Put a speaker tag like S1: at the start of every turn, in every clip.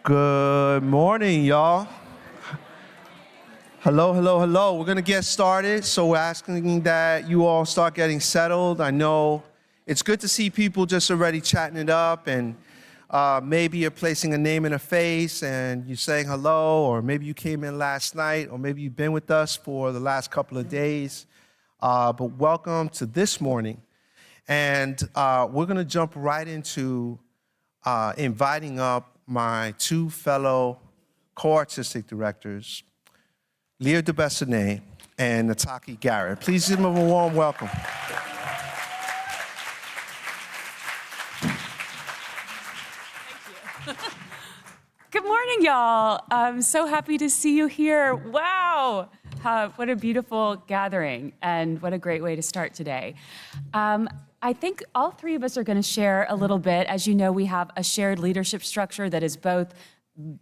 S1: Good morning, y'all. Hello, hello, hello. We're going to get started, so we're asking that you all start getting settled. I know it's good to see people just already chatting it up, and maybe you're placing a name and a face, and you're saying hello, or maybe you came in last night, or maybe you've been with us for the last couple of days. But welcome to this morning. And we're going to jump right into inviting up my two fellow co-artistic directors, Lear deBessonet and Nataki Garrett. Please give them a warm welcome.
S2: Thank you. Good morning, y'all. I'm so happy to see you here. Wow, what a beautiful gathering, and what a great way to start today. I think all three of us are going to share a little bit. As you know, we have a shared leadership structure that is both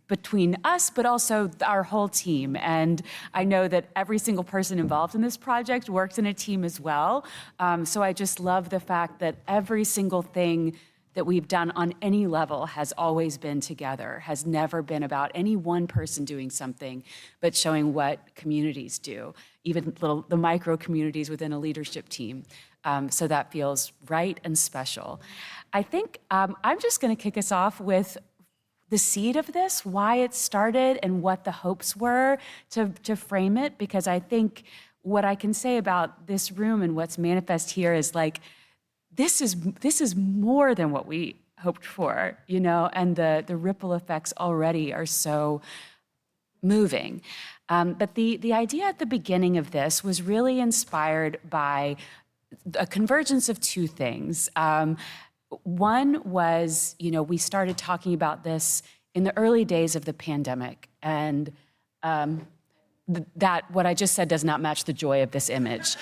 S2: between us, but also our whole team. And I know that every single person involved in this project works in a team as well. So I just love the fact that every single thing that we've done on any level has always been together, has never been about any one person doing something, but showing what communities do, even the micro communities within a leadership team. So that feels right and special. I think I'm just going to kick us off with the seed of this, why it started and what the hopes were to frame it, because I think what I can say about this room and what's manifest here is like, this is more than what we hoped for, you know, and the ripple effects already are so moving. But the idea at the beginning of this was really inspired by a convergence of two things. One was, you know, we started talking about this in the early days of the pandemic, and that what I just said does not match the joy of this image.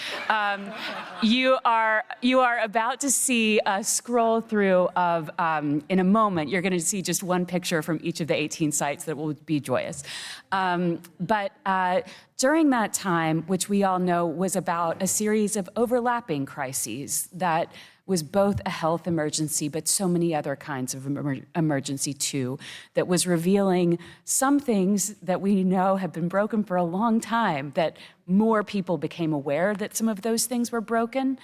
S2: You are about to see a scroll through of, in a moment, you're going to see just one picture from each of the 18 sites that will be joyous. But during that time, which we all know was about a series of overlapping crises that was both a health emergency, but so many other kinds of emergency too, that was revealing some things that we know have been broken for a long time, that more people became aware that some of those things were broken.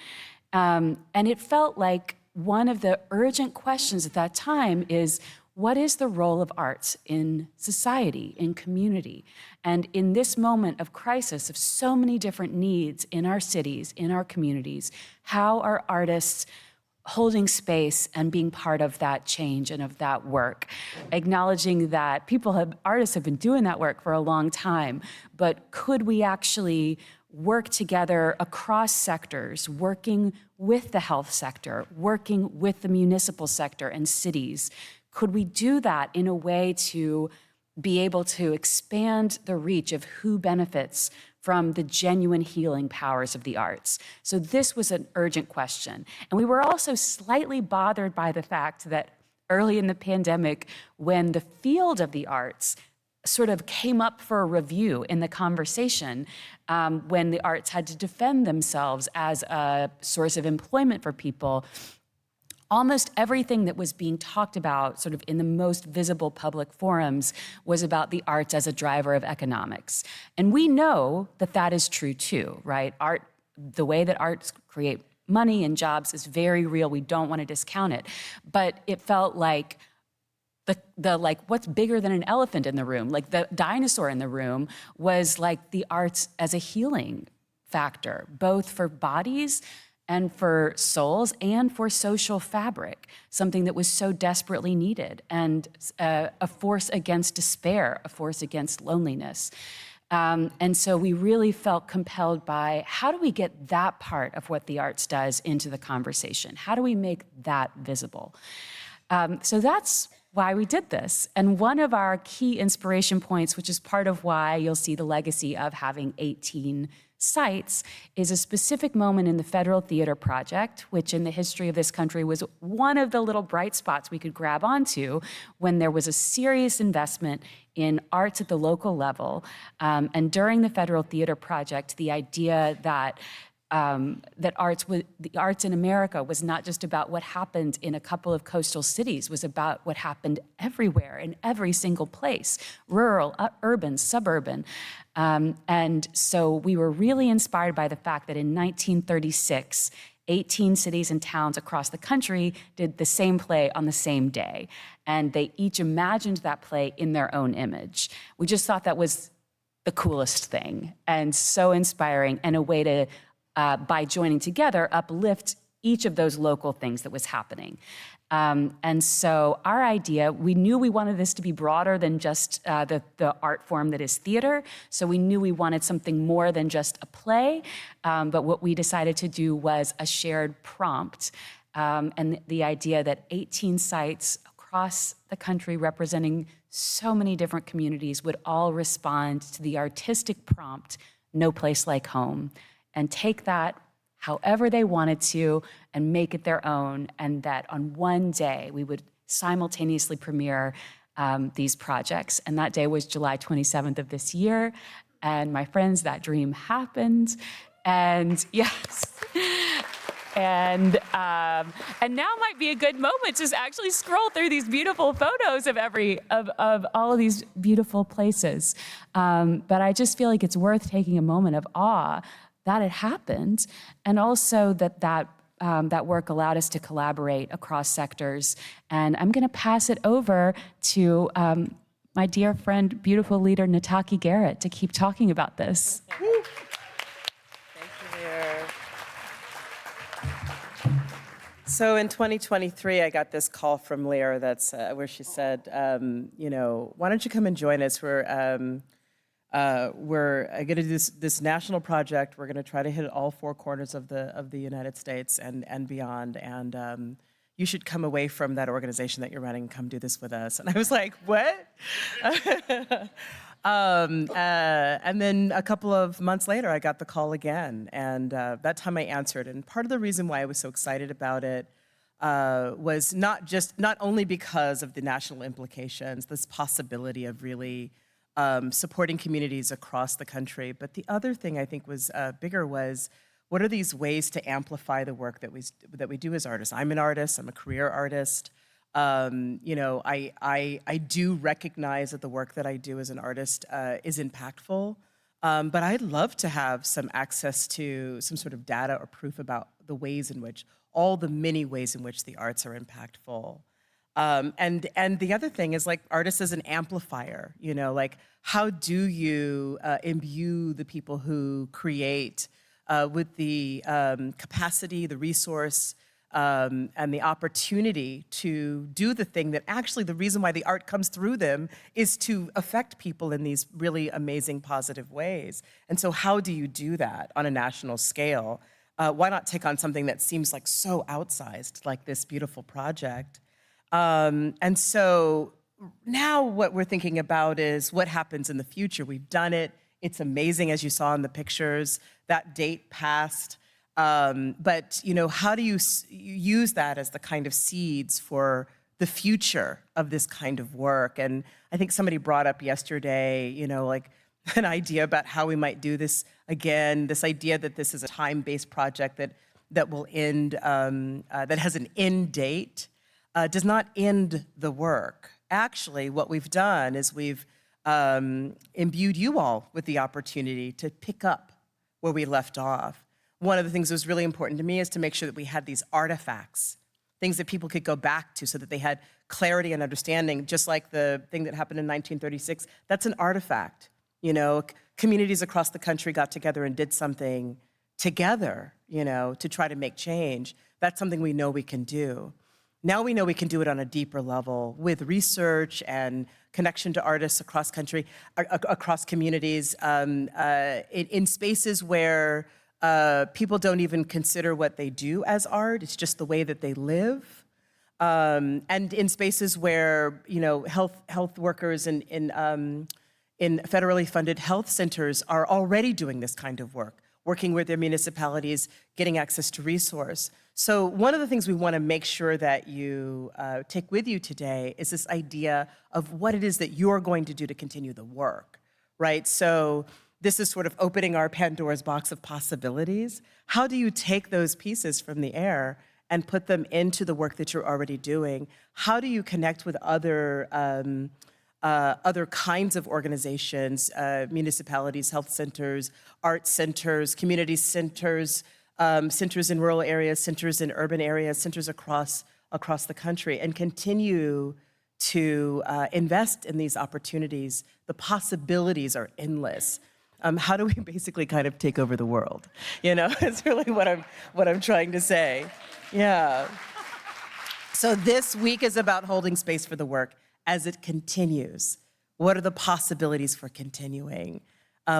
S2: And it felt like one of the urgent questions at that time is, what is the role of arts in society, in community? And in this moment of crisis, of so many different needs in our cities, in our communities, how are artists holding space and being part of that change and of that work? Acknowledging that artists have been doing that work for a long time, but could we actually work together across sectors, working with the health sector, working with the municipal sector and cities? Could we do that in a way to be able to expand the reach of who benefits from the genuine healing powers of the arts? So this was an urgent question. And we were also slightly bothered by the fact that early in the pandemic, when the field of the arts sort of came up for a review in the conversation, when the arts had to defend themselves as a source of employment for people, almost everything that was being talked about sort of in the most visible public forums was about the arts as a driver of economics. And we know that that is true too, right? Art, the way that arts create money and jobs is very real. We don't want to discount it. But it felt like the what's bigger than an elephant in the room, like the dinosaur in the room, was like the arts as a healing factor, both for bodies and for souls, and for social fabric, something that was so desperately needed, and a force against despair, a force against loneliness. And so we really felt compelled by, how do we get that part of what the arts does into the conversation? How do we make that visible? So that's why we did this. And one of our key inspiration points, which is part of why you'll see the legacy of having 18 sites, is a specific moment in the Federal Theater Project, which in the history of this country was one of the little bright spots we could grab onto when there was a serious investment in arts at the local level. And during the Federal Theater Project, the idea that that the arts in America was not just about what happened in a couple of coastal cities, was about what happened everywhere, in every single place, rural, urban, suburban. And so we were really inspired by the fact that in 1936, 18 cities and towns across the country did the same play on the same day. And they each imagined that play in their own image. We just thought that was the coolest thing and so inspiring, and a way to, by joining together, uplift each of those local things that was happening. And so our idea, we knew we wanted this to be broader than just the art form that is theater. So we knew we wanted something more than just a play. But what we decided to do was a shared prompt. And the idea that 18 sites across the country representing so many different communities would all respond to the artistic prompt, "No place like home," and take that however they wanted to and make it their own, and that on one day we would simultaneously premiere these projects. And that day was July 27th of this year. And my friends, that dream happened. And yes. And now might be a good moment to actually scroll through these beautiful photos of all of these beautiful places. But I just feel like it's worth taking a moment of awe that it happened, and also that work allowed us to collaborate across sectors. And I'm going to pass it over to my dear friend, beautiful leader, Nataki Garrett, to keep talking about this.
S3: Thank you, Lear. So in 2023, I got this call from Lear that's where she said, why don't you come and join us? We're going to do this national project. We're going to try to hit all four corners of the United States and beyond. And you should come away from that organization that you're running and come do this with us. And I was like, what? And then a couple of months later, I got the call again. And that time I answered. And part of the reason why I was so excited about it was not only because of the national implications, this possibility of really supporting communities across the country. But the other thing I think was bigger was, what are these ways to amplify the work that we do as artists? I'm an artist, I'm a career artist. I do recognize that the work that I do as an artist is impactful, but I'd love to have some access to some sort of data or proof about the ways in which, all the many ways in which the arts are impactful. And the other thing is, like, artists as an amplifier, like, how do you imbue the people who create with the capacity, the resource, and the opportunity to do the thing that actually the reason why the art comes through them is to affect people in these really amazing, positive ways. And so how do you do that on a national scale? Why not take on something that seems like so outsized, like this beautiful project? And so now what we're thinking about is what happens in the future. We've done it. It's amazing, as you saw in the pictures. That date passed. But how do you use that as the kind of seeds for the future of this kind of work? And I think somebody brought up yesterday, like an idea about how we might do this again, this idea that this is a time-based project that will end, that has an end date. Does not end the work. Actually, what we've done is we've imbued you all with the opportunity to pick up where we left off. One of the things that was really important to me is to make sure that we had these artifacts, things that people could go back to so that they had clarity and understanding, just like the thing that happened in 1936. That's an artifact. Communities across the country got together and did something together, to try to make change. That's something we know we can do. Now we know we can do it on a deeper level with research and connection to artists across country, across communities, in spaces where people don't even consider what they do as art. It's just the way that they live. And in spaces where, health workers in federally funded health centers are already doing this kind of work, working with their municipalities, getting access to resource. So one of the things we want to make sure that you take with you today is this idea of what it is that you're going to do to continue the work, right? So this is sort of opening our Pandora's box of possibilities. How do you take those pieces from the air and put them into the work that you're already doing? How do you connect with other kinds of organizations, municipalities, health centers, art centers, community centers, centers in rural areas, centers in urban areas, centers across the country, and continue to invest in these opportunities? The possibilities are endless. How do we basically kind of take over the world? You know, it's really what I'm trying to say. Yeah. So this week is about holding space for the work as it continues. What are the possibilities for continuing?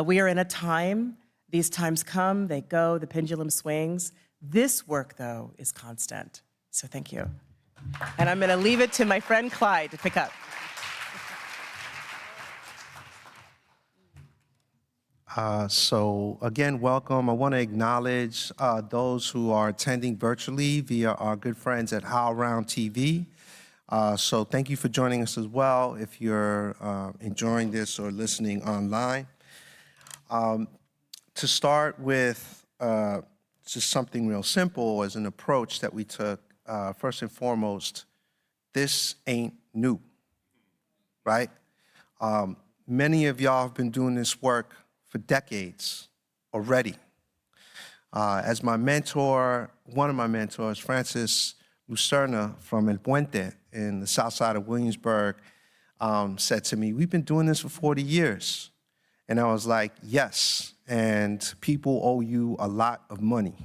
S3: We are in a time, these times come, they go, the pendulum swings. This work, though, is constant. So thank you. And I'm gonna leave it to my friend Clyde to pick up.
S1: So again, welcome. I want to acknowledge those who are attending virtually via our good friends at HowlRound TV. So thank you for joining us as well if you're enjoying this or listening online. To start with just something real simple as an approach that we took, first and foremost, this ain't new, right? Many of y'all have been doing this work for decades already. As my mentor, one of my mentors, Francis Lucerna from El Puente in the south side of Williamsburg, said to me, we've been doing this for 40 years. And I was like, yes, and people owe you a lot of money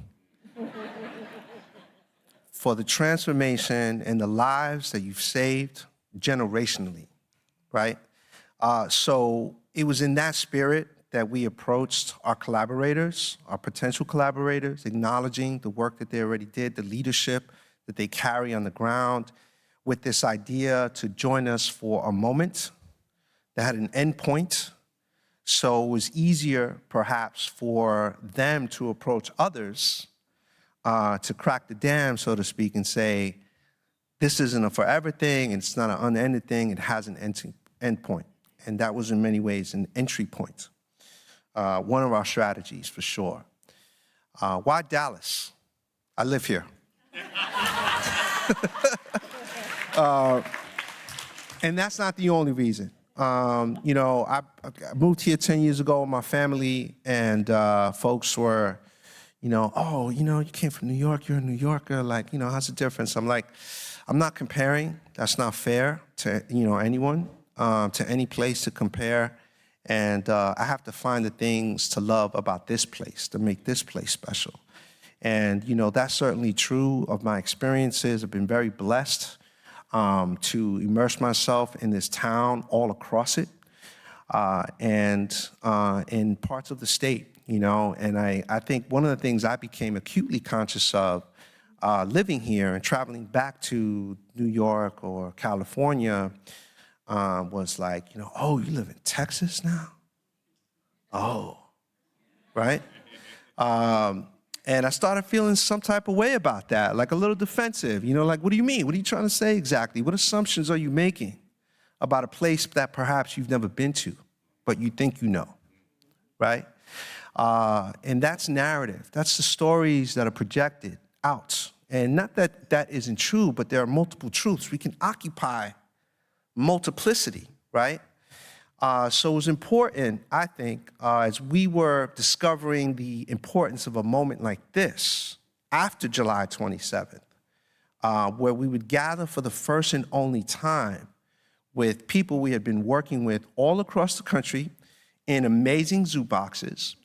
S1: for the transformation and the lives that you've saved generationally, right? So it was in that spirit that we approached our collaborators, our potential collaborators, acknowledging the work that they already did, the leadership that they carry on the ground, with this idea to join us for a moment that had an end point. So it was easier, perhaps, for them to approach others to crack the dam, so to speak, and say, this isn't a forever thing, and it's not an unending thing, it has an end point. And that was in many ways an entry point. One of our strategies, for sure. Why Dallas? I live here. And that's not the only reason. You know, I moved here 10 years ago with my family, and folks were, you know, oh, you know, you came from New York, you're a New Yorker, like, you know, how's the difference? I'm like, I'm not comparing. That's not fair to, you know, anyone, to any place to compare. And I have to find the things to love about this place, to make this place special. And, you know, that's certainly true of my experiences. I've been very blessed to immerse myself in this town all across it and in parts of the state, you know. And I think one of the things I became acutely conscious of living here and traveling back to New York or California was like, you know, oh, you live in Texas now? Oh, right? And I started feeling some type of way about that, like a little defensive, you know, like, what do you mean? What are you trying to say exactly? What assumptions are you making about a place that perhaps you've never been to, but you think you know, right? And that's narrative. That's the stories that are projected out. And not that that isn't true, but there are multiple truths. We can occupy multiplicity, right? So it was important, I think, as we were discovering the importance of a moment like this after July 27th, where we would gather for the first and only time with people we had been working with all across the country in amazing zoo boxes.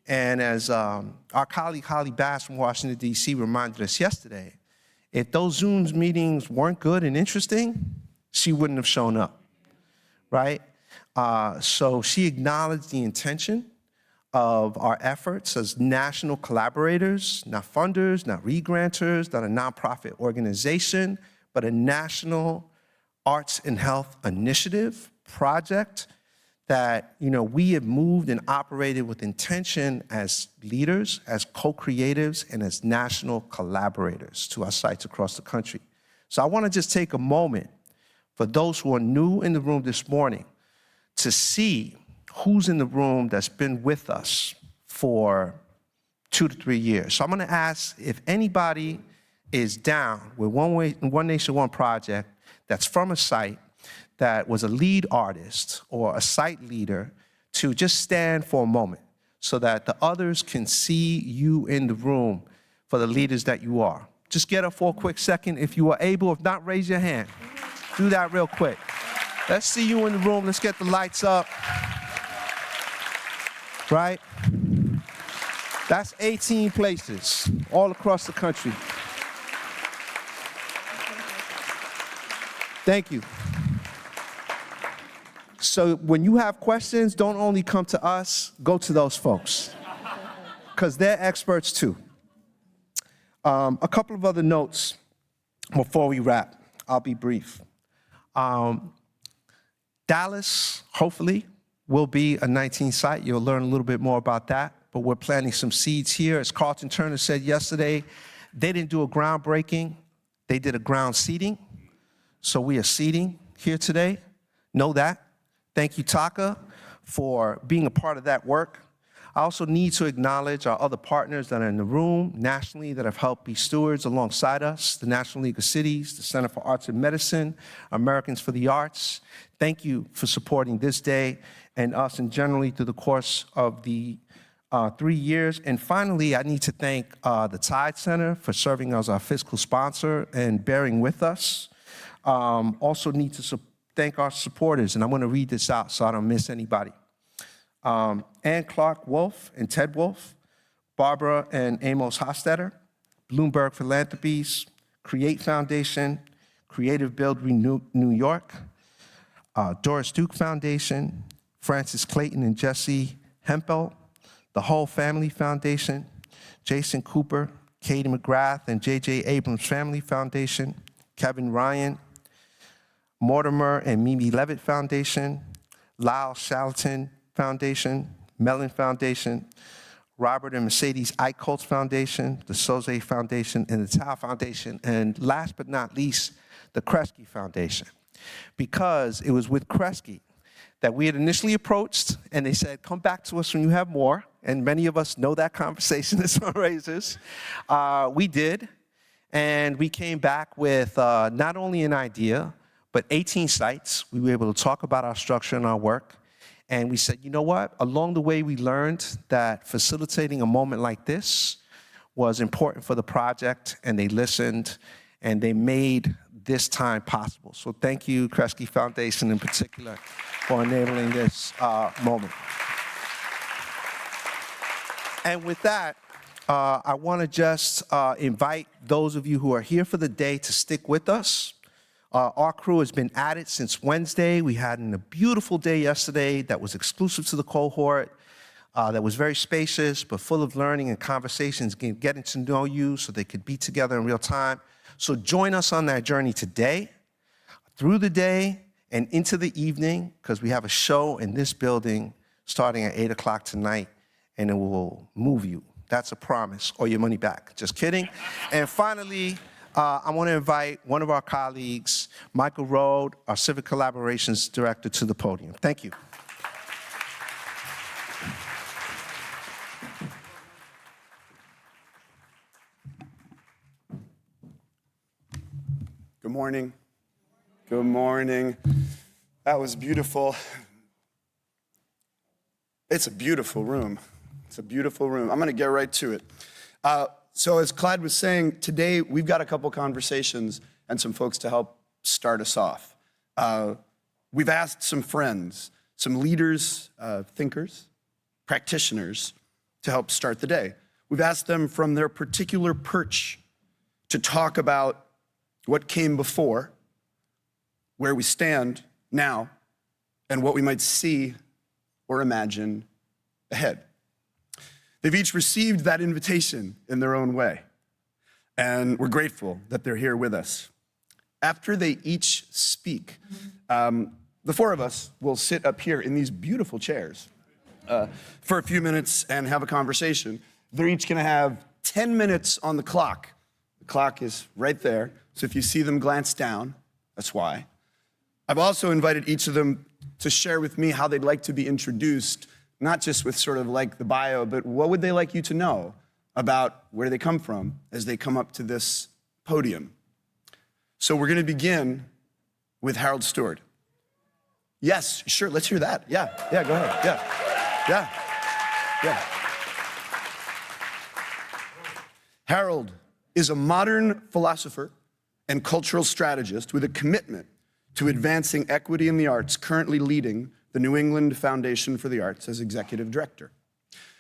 S1: And as our colleague Holly Bass from Washington, D.C. reminded us yesterday, if those Zoom meetings weren't good and interesting, she wouldn't have shown up, right? So she acknowledged the intention of our efforts as national collaborators, not funders, not re-granters, not a nonprofit organization, but a national arts and health initiative project that, you know, we have moved and operated with intention as leaders, as co-creatives, and as national collaborators to our sites across the country. So I want to just take a moment for those who are new in the room this morning to see who's in the room that's been with us for 2 to 3 years. So I'm gonna ask if anybody is down with One Nation, One Project that's from a site that was a lead artist or a site leader to just stand for a moment so that the others can see you in the room for the leaders that you are. Just get up for a quick second if you are able. If not, raise your hand. Do that real quick. Let's see you in the room. Let's get the lights up. Right? That's 18 places all across the country. Thank you. So when you have questions, don't only come to us, go to those folks, because they're experts too. A couple of other notes before we wrap. I'll be brief. Dallas, hopefully, will be a 19 site. You'll learn a little bit more about that, but we're planting some seeds here. As Carlton Turner said yesterday, they didn't do a groundbreaking, they did a ground seeding. So we are seeding here today. Know that. Thank you, Taka, for being a part of that work. I also need to acknowledge our other partners that are in the room nationally that have helped be stewards alongside us, the National League of Cities, the Center for Arts and Medicine, Americans for the Arts. Thank you for supporting this day and us and generally through the course of the 3 years. And finally, I need to thank the Tide Center for serving as our fiscal sponsor and bearing with us. Also need to thank our supporters, and I'm gonna read this out so I don't miss anybody. Ann Clark Wolf and Ted Wolf, Barbara and Amos Hostetter, Bloomberg Philanthropies, Create Foundation, Creative Build New York, Doris Duke Foundation, Francis Clayton and Jesse Hempel, the Whole Family Foundation, Jason Cooper, Katie McGrath and J.J. Abrams Family Foundation, Kevin Ryan, Mortimer and Mimi Levitt Foundation, Lyle Shalton Foundation, Mellon Foundation, Robert and Mercedes Eichholz Foundation, the Soze Foundation, and the Tao Foundation, and last but not least, the Kresge Foundation. Because it was with Kresge that we had initially approached, and they said, come back to us when you have more, and many of us know that conversation as fundraisers. We did, and we came back with not only an idea, but 18 sites. We were able to talk about our structure and our work. And we said, you know what? Along the way, we learned that facilitating a moment like this was important for the project, and they listened, and they made this time possible. So thank you, Kresge Foundation in particular, for enabling this moment. And with that, I want to just invite those of you who are here for the day to stick with us. Our crew has been at it since Wednesday. We had a beautiful day yesterday that was exclusive to the cohort, that was very spacious, but full of learning and conversations, getting to know you so they could be together in real time. So join us on that journey today, through the day, and into the evening, because we have a show in this building starting at 8 o'clock tonight, and it will move you. That's a promise, or your money back. Just kidding. And finally, I want to invite one of our colleagues, Michael Rohd, our Civic Collaborations Director, to the podium. Thank you.
S4: Good morning. Good morning. That was beautiful. It's a beautiful room. It's a beautiful room. I'm going to get right to it. So as Clyde was saying, today we've got a couple conversations and some folks to help start us off. We've asked some friends, some leaders, thinkers, practitioners to help start the day. We've asked them from their particular perch to talk about what came before, where we stand now, and what we might see or imagine ahead. They've each received that invitation in their own way, and we're grateful that they're here with us. After they each speak, the four of us will sit up here in these beautiful chairs for a few minutes and have a conversation. They're each gonna have 10 minutes on the clock. The clock is right there, so if you see them glance down, that's why. I've also invited each of them to share with me how they'd like to be introduced, not just with sort of like the bio, but what would they like you to know about where they come from as they come up to this podium. So we're going to begin with Harold Stewart. Yes, sure, let's hear that. Yeah, go ahead. Yeah. Harold is a modern philosopher and cultural strategist with a commitment to advancing equity in the arts, currently leading the New England Foundation for the Arts as executive director.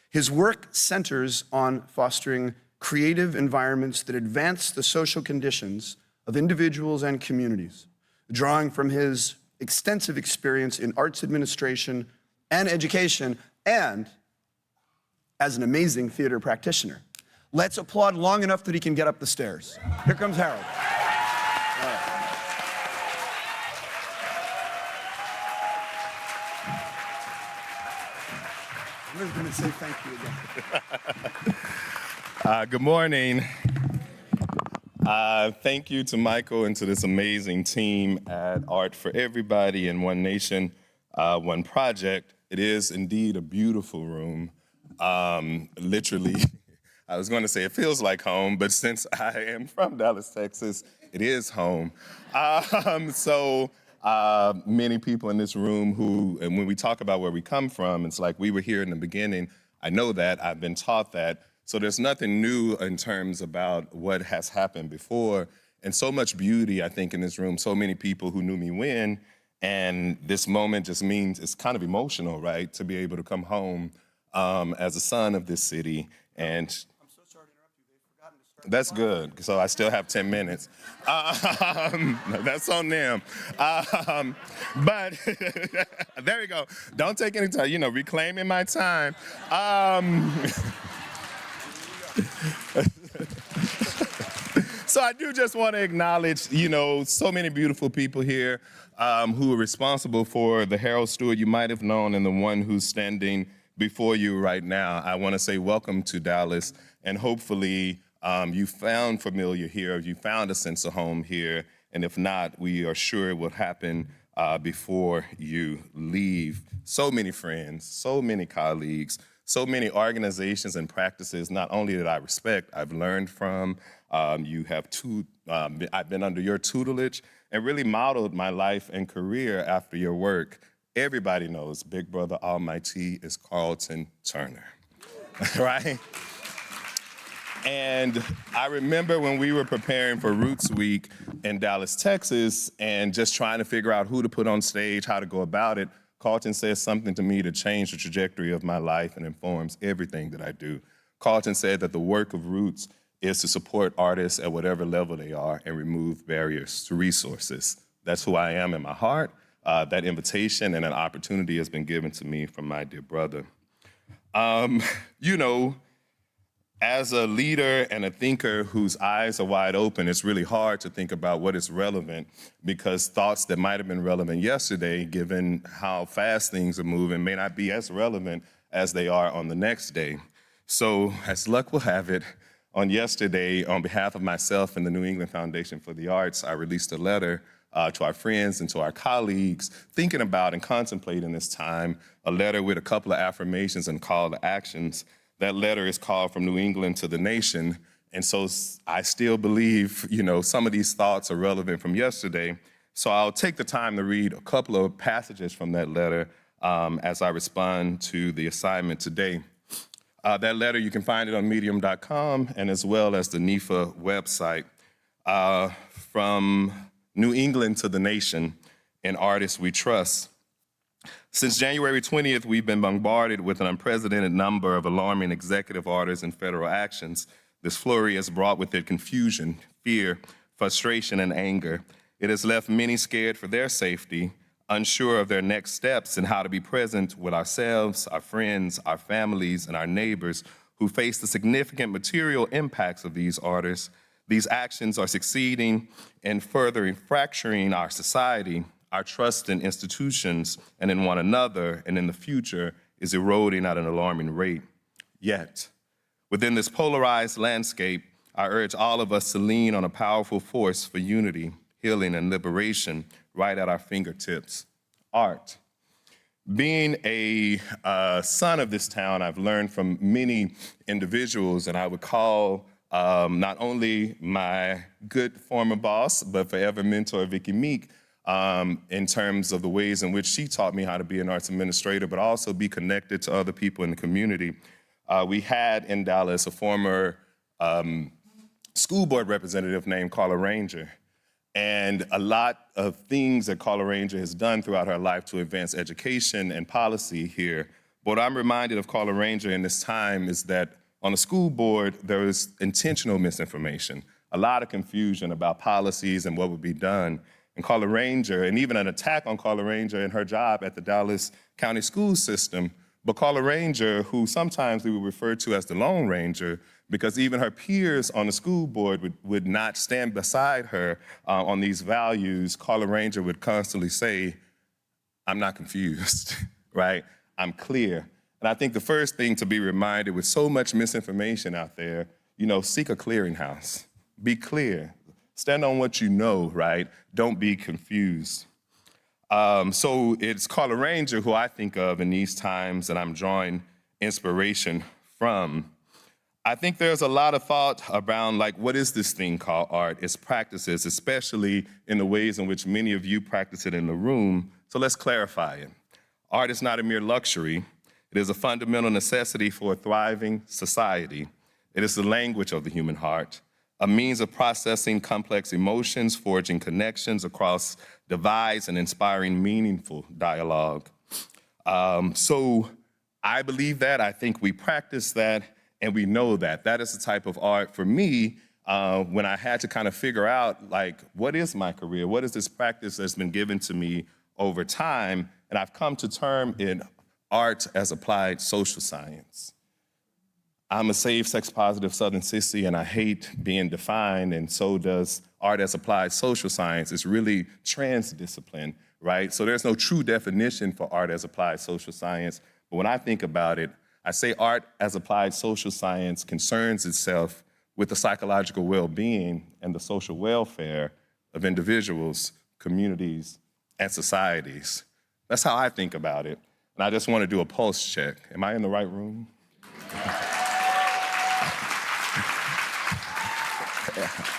S4: His work centers on fostering creative environments that advance the social conditions of individuals and communities, drawing from his extensive experience in arts administration and education, and as an amazing theater practitioner. Let's applaud long enough that he can get up the stairs. Here comes Harold. I'm just going to say thank you again.
S5: Good morning. Thank you to Michael and to this amazing team at Art for Everybody and One Nation, One Project. It is indeed a beautiful room. Literally, I was going to say it feels like home, but since I am from Dallas, Texas, it is home. Many people in this room who, and when we talk about where we come from, it's like we were here in the beginning. I know that, I've been taught that. So there's nothing new in terms about what has happened before. And so much beauty, I think, in this room, so many people who knew me when. And this moment just means it's kind of emotional, right? To be able to come home as a son of this city. And I'm so sorry to interrupt you. They've forgotten to start. That's good. So I still have 10 minutes. That's on them. But there we go. Don't take any time. Reclaiming my time. So I do just want to acknowledge, so many beautiful people here who are responsible for the Harold Stewart you might have known and the one who's standing before you right now. I want to say welcome to Dallas, and hopefully you found familiar here, you found a sense of home here, and if not, we are sure it will happen before you leave. So many friends, so many colleagues, so many organizations and practices, not only that I respect, I've learned from. I've been under your tutelage and really modeled my life and career after your work. Everybody knows Big Brother Almighty is Carlton Turner, right? And I remember when we were preparing for Roots Week in Dallas, Texas, and just trying to figure out who to put on stage, how to go about it, Carlton said something to me to change the trajectory of my life and informs everything that I do. Carlton said that the work of Roots is to support artists at whatever level they are and remove barriers to resources. That's who I am in my heart. That invitation and an opportunity has been given to me from my dear brother. As a leader and a thinker whose eyes are wide open, it's really hard to think about what is relevant, because thoughts that might have been relevant yesterday, given how fast things are moving, may not be as relevant as they are on the next day. So, as luck will have it, on yesterday, on behalf of myself and the New England Foundation for the Arts, I released a letter to our friends and to our colleagues, thinking about and contemplating this time, a letter with a couple of affirmations and call to actions. That letter is called From New England to the Nation. And so I still believe, some of these thoughts are relevant from yesterday. So I'll take the time to read a couple of passages from that letter as I respond to the assignment today. That letter, you can find it on medium.com and as well as the NEFA website. From New England to the Nation and artists we trust. Since January 20th, we've been bombarded with an unprecedented number of alarming executive orders and federal actions. This flurry has brought with it confusion, fear, frustration, and anger. It has left many scared for their safety, unsure of their next steps and how to be present with ourselves, our friends, our families, and our neighbors who face the significant material impacts of these orders. These actions are succeeding in further fracturing our society. Our trust in institutions and in one another and in the future is eroding at an alarming rate. Yet, within this polarized landscape, I urge all of us to lean on a powerful force for unity, healing, and liberation, right at our fingertips, art. Being a son of this town, I've learned from many individuals, and I would call not only my good former boss, but forever mentor, Vicky Meek, in terms of the ways in which she taught me how to be an arts administrator, but also be connected to other people in the community. We had in Dallas a former school board representative named Carla Ranger. And a lot of things that Carla Ranger has done throughout her life to advance education and policy here. What I'm reminded of Carla Ranger in this time is that on the school board, there was intentional misinformation, a lot of confusion about policies and what would be done. And Carla Ranger, and even an attack on Carla Ranger and her job at the Dallas County school system. But Carla Ranger, who sometimes we would refer to as the Lone Ranger, because even her peers on the school board would not stand beside her on these values, Carla Ranger would constantly say, I'm not confused, right? I'm clear. And I think the first thing to be reminded with so much misinformation out there, seek a clearinghouse. Be clear. Stand on what you know, right? Don't be confused. So it's Carla Ranger who I think of in these times that I'm drawing inspiration from. I think there's a lot of thought around what is this thing called art, its practices, especially in the ways in which many of you practice it in the room. So let's clarify it. Art is not a mere luxury. It is a fundamental necessity for a thriving society. It is the language of the human heart, a means of processing complex emotions, forging connections across divides, and inspiring meaningful dialogue. So I believe that. I think we practice that, and we know that. That is the type of art for me when I had to kind of figure out, what is my career? What is this practice that's been given to me over time? And I've come to term in art as applied social science. I'm a saved, sex-positive Southern sissy, and I hate being defined, and so does art as applied social science. It's really transdiscipline, right? So there's no true definition for art as applied social science, but when I think about it, I say art as applied social science concerns itself with the psychological well-being and the social welfare of individuals, communities, and societies. That's how I think about it, and I just want to do a pulse check. Am I in the right room?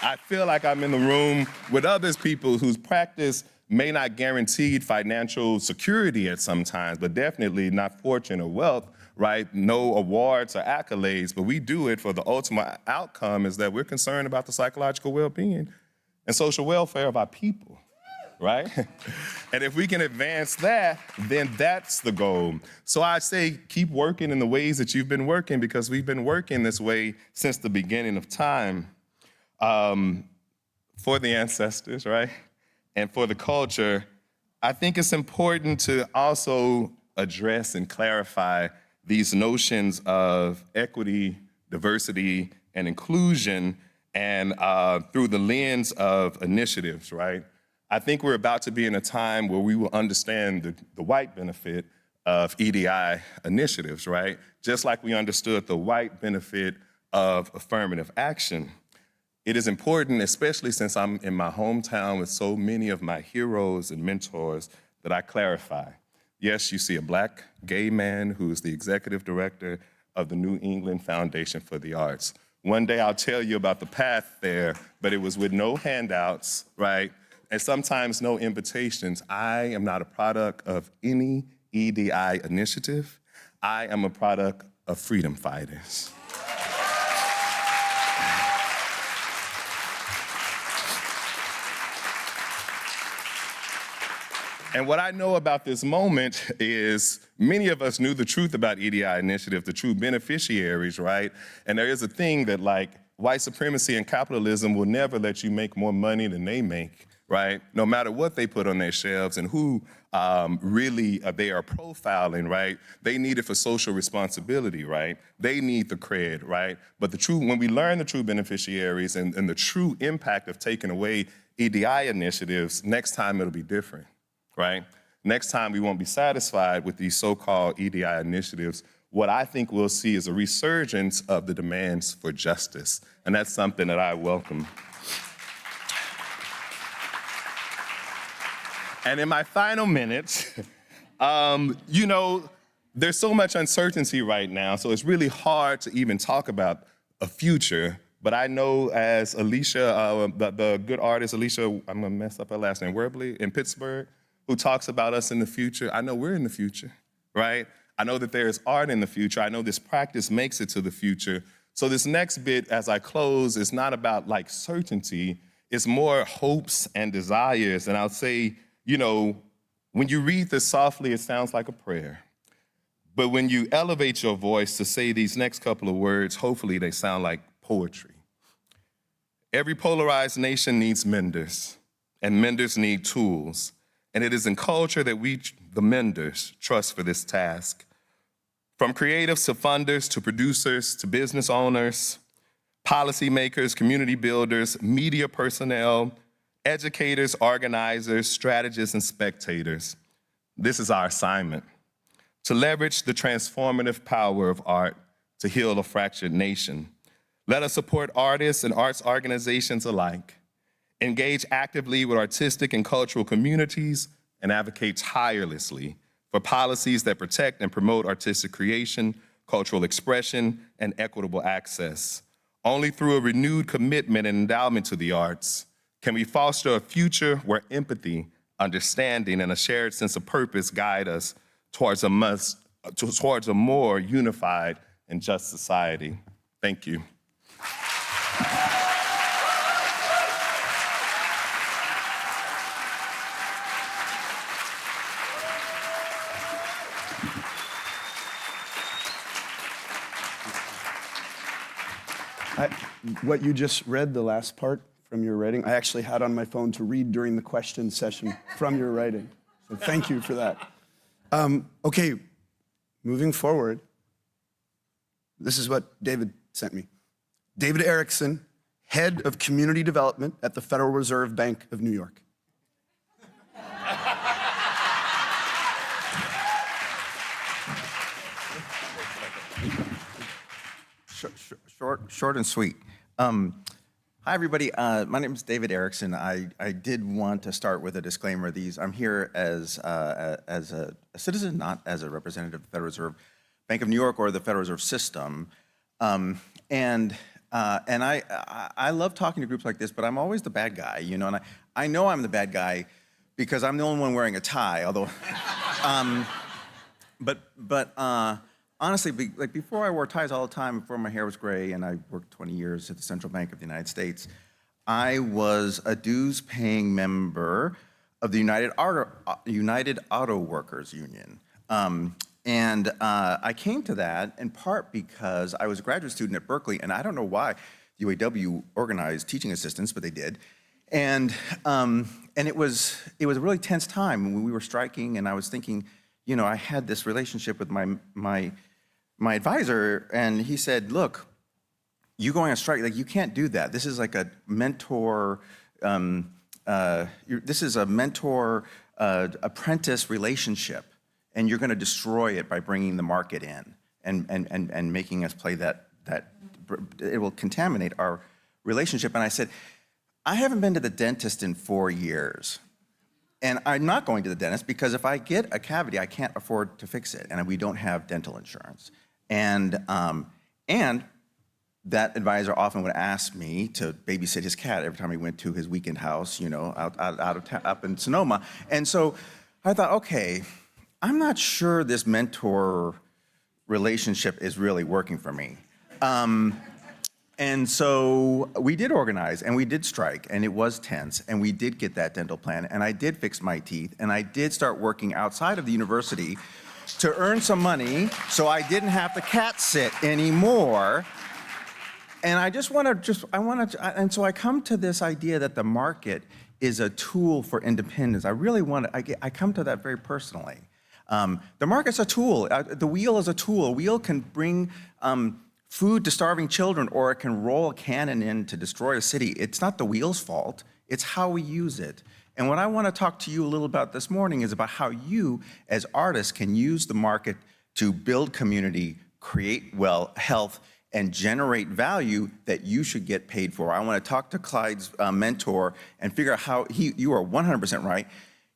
S5: I feel like I'm in the room with other people whose practice may not guarantee financial security at some times, but definitely not fortune or wealth, right? No awards or accolades, but we do it for the ultimate outcome is that we're concerned about the psychological well-being and social welfare of our people, right? And if we can advance that, then that's the goal. So I say keep working in the ways that you've been working, because we've been working this way since the beginning of time. For the ancestors, right? And for the culture, I think it's important to also address and clarify these notions of equity, diversity, and inclusion, and through the lens of initiatives, right? I think we're about to be in a time where we will understand the white benefit of EDI initiatives, right? Just like we understood the white benefit of affirmative action. It is important, especially since I'm in my hometown with so many of my heroes and mentors, that I clarify. Yes, you see a Black gay man who is the executive director of the New England Foundation for the Arts. One day I'll tell you about the path there, but it was with no handouts, right? And sometimes no invitations. I am not a product of any EDI initiative. I am a product of freedom fighters. And what I know about this moment is many of us knew the truth about EDI initiative, the true beneficiaries, right? And there is a thing that white supremacy and capitalism will never let you make more money than they make, right? No matter what they put on their shelves and who really they are profiling, right? They need it for social responsibility, right? They need the cred, right? But when we learn the true beneficiaries and the true impact of taking away EDI initiatives, next time it'll be different. Right? Next time we won't be satisfied with these so-called EDI initiatives. What I think we'll see is a resurgence of the demands for justice. And that's something that I welcome. And in my final minutes, you know, there's so much uncertainty right now, so it's really hard to even talk about a future. But I know as Alicia, the good artist, Alicia, I'm gonna mess up her last name, Werbley, in Pittsburgh, who talks about us in the future, I know we're in the future, right? I know that there is art in the future. I know this practice makes it to the future. So this next bit, as I close, is not about like certainty, it's more hopes and desires. And I'll say, you know, when you read this softly, it sounds like a prayer. But when you elevate your voice to say these next couple of words, hopefully they sound like poetry. Every polarized nation needs menders, and menders need tools. And it is in culture that we, the menders, trust for this task. From creatives to funders to producers to business owners, policymakers, community builders, media personnel, educators, organizers, strategists, and spectators. This is our assignment: to leverage the transformative power of art to heal a fractured nation. Let us support artists and arts organizations alike, engage actively with artistic and cultural communities, and advocate tirelessly for policies that protect and promote artistic creation, cultural expression, and equitable access. Only through a renewed commitment and endowment to the arts can we foster a future where empathy, understanding, and a shared sense of purpose guide us towards a more unified and just society. Thank you.
S4: What you just read, the last part from your writing, I actually had on my phone to read during the question session from your writing. So thank you for that. Okay, moving forward, this is what David sent me. David Erickson, Head of Community Development at the Federal Reserve Bank of New York.
S6: Short and sweet. Hi, everybody. My name is David Erickson. I did want to start with a disclaimer. I'm here as a citizen, not as a representative of the Federal Reserve Bank of New York or the Federal Reserve System. And I love talking to groups like this, but I'm always the bad guy, you know. And I know I'm the bad guy because I'm the only one wearing a tie. Although, honestly, like before I wore ties all the time, before my hair was gray, and I worked 20 years at the Central Bank of the United States, I was a dues-paying member of the United Auto Workers Union. I came to that in part because I was a graduate student at Berkeley, and I don't know why the UAW organized teaching assistants, but they did. And it was a really tense time when we were striking, and I was thinking, you know, I had this relationship with my advisor, and he said, look, you going on strike, like, you can't do that. This is like a mentor, this is a mentor-apprentice relationship, and you're gonna destroy it by bringing the market in and making us play that it will contaminate our relationship. And I said, I haven't been to the dentist in 4 years. And I'm not going to the dentist because if I get a cavity, I can't afford to fix it, and we don't have dental insurance. And that advisor often would ask me to babysit his cat every time he went to his weekend house, you know, up in Sonoma. And so I thought, okay, I'm not sure this mentor relationship is really working for me. And so we did organize, and we did strike, and it was tense, and we did get that dental plan, and I did fix my teeth, and I did start working outside of the university to earn some money so I didn't have to cat sit anymore. And and so I come to this idea that the market is a tool for independence. I come to that very personally. The market's a tool. The wheel is a tool. A wheel can bring food to starving children, or it can roll a cannon in to destroy a city. It's not the wheel's fault, it's how we use it. And what I want to talk to you a little about this morning is about how you, as artists, can use the market to build community, create health, and generate value that you should get paid for. I want to talk to Clyde's mentor and figure out how you are 100% right.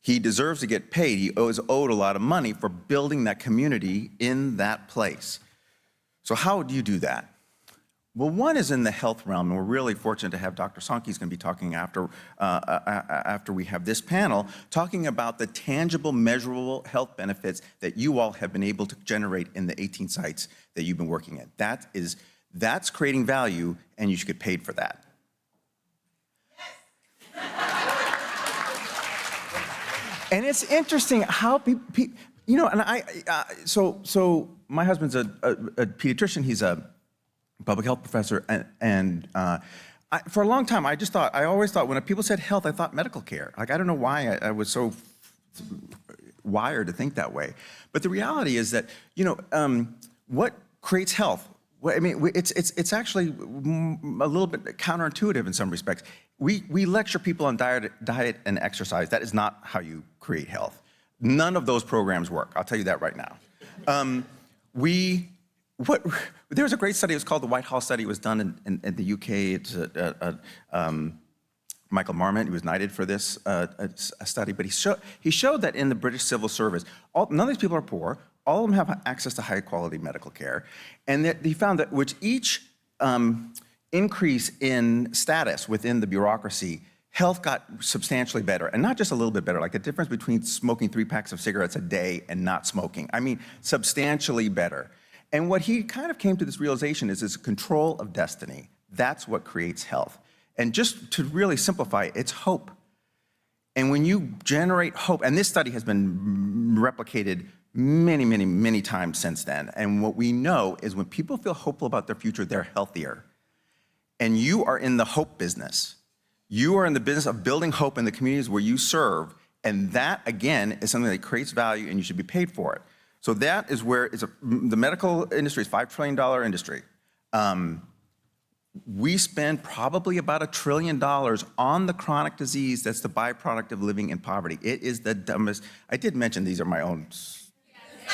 S6: He deserves to get paid. He is owed a lot of money for building that community in that place. So how do you do that? Well, one is in the health realm, and we're really fortunate to have Dr. Sankey's going to be talking after we have this panel, talking about the tangible, measurable health benefits that you all have been able to generate in the 18 sites that you've been working at. That's creating value, and you should get paid for that. And it's interesting how people, you know, and so my husband's a pediatrician. He's a public health professor, and for a long time, I always thought when people said health, I thought medical care. Like, I don't know why I was so wired to think that way. But the reality is that, you know, what creates health? Well, I mean, it's actually a little bit counterintuitive in some respects. We lecture people on diet and exercise. That is not how you create health. None of those programs work. I'll tell you that right now. There was a great study. It was called the Whitehall Study. It was done in the UK. It's Michael Marmot. He was knighted for this study. But he showed that in the British civil service, none of these people are poor. All of them have access to high-quality medical care. And that he found that with each increase in status within the bureaucracy, health got substantially better, and not just a little bit better, like the difference between smoking 3 packs of cigarettes a day and not smoking. I mean, substantially better. And what he kind of came to this realization is control of destiny. That's what creates health. And just to really simplify, it's hope. And when you generate hope, and this study has been replicated many, many, many times since then, and what we know is when people feel hopeful about their future, they're healthier. And you are in the hope business. You are in the business of building hope in the communities where you serve, and that, again, is something that creates value, and you should be paid for it. So that is where the medical industry is a $5 trillion industry. We spend probably about $1 trillion on the chronic disease that's the byproduct of living in poverty. It is the dumbest. I did mention these are my own.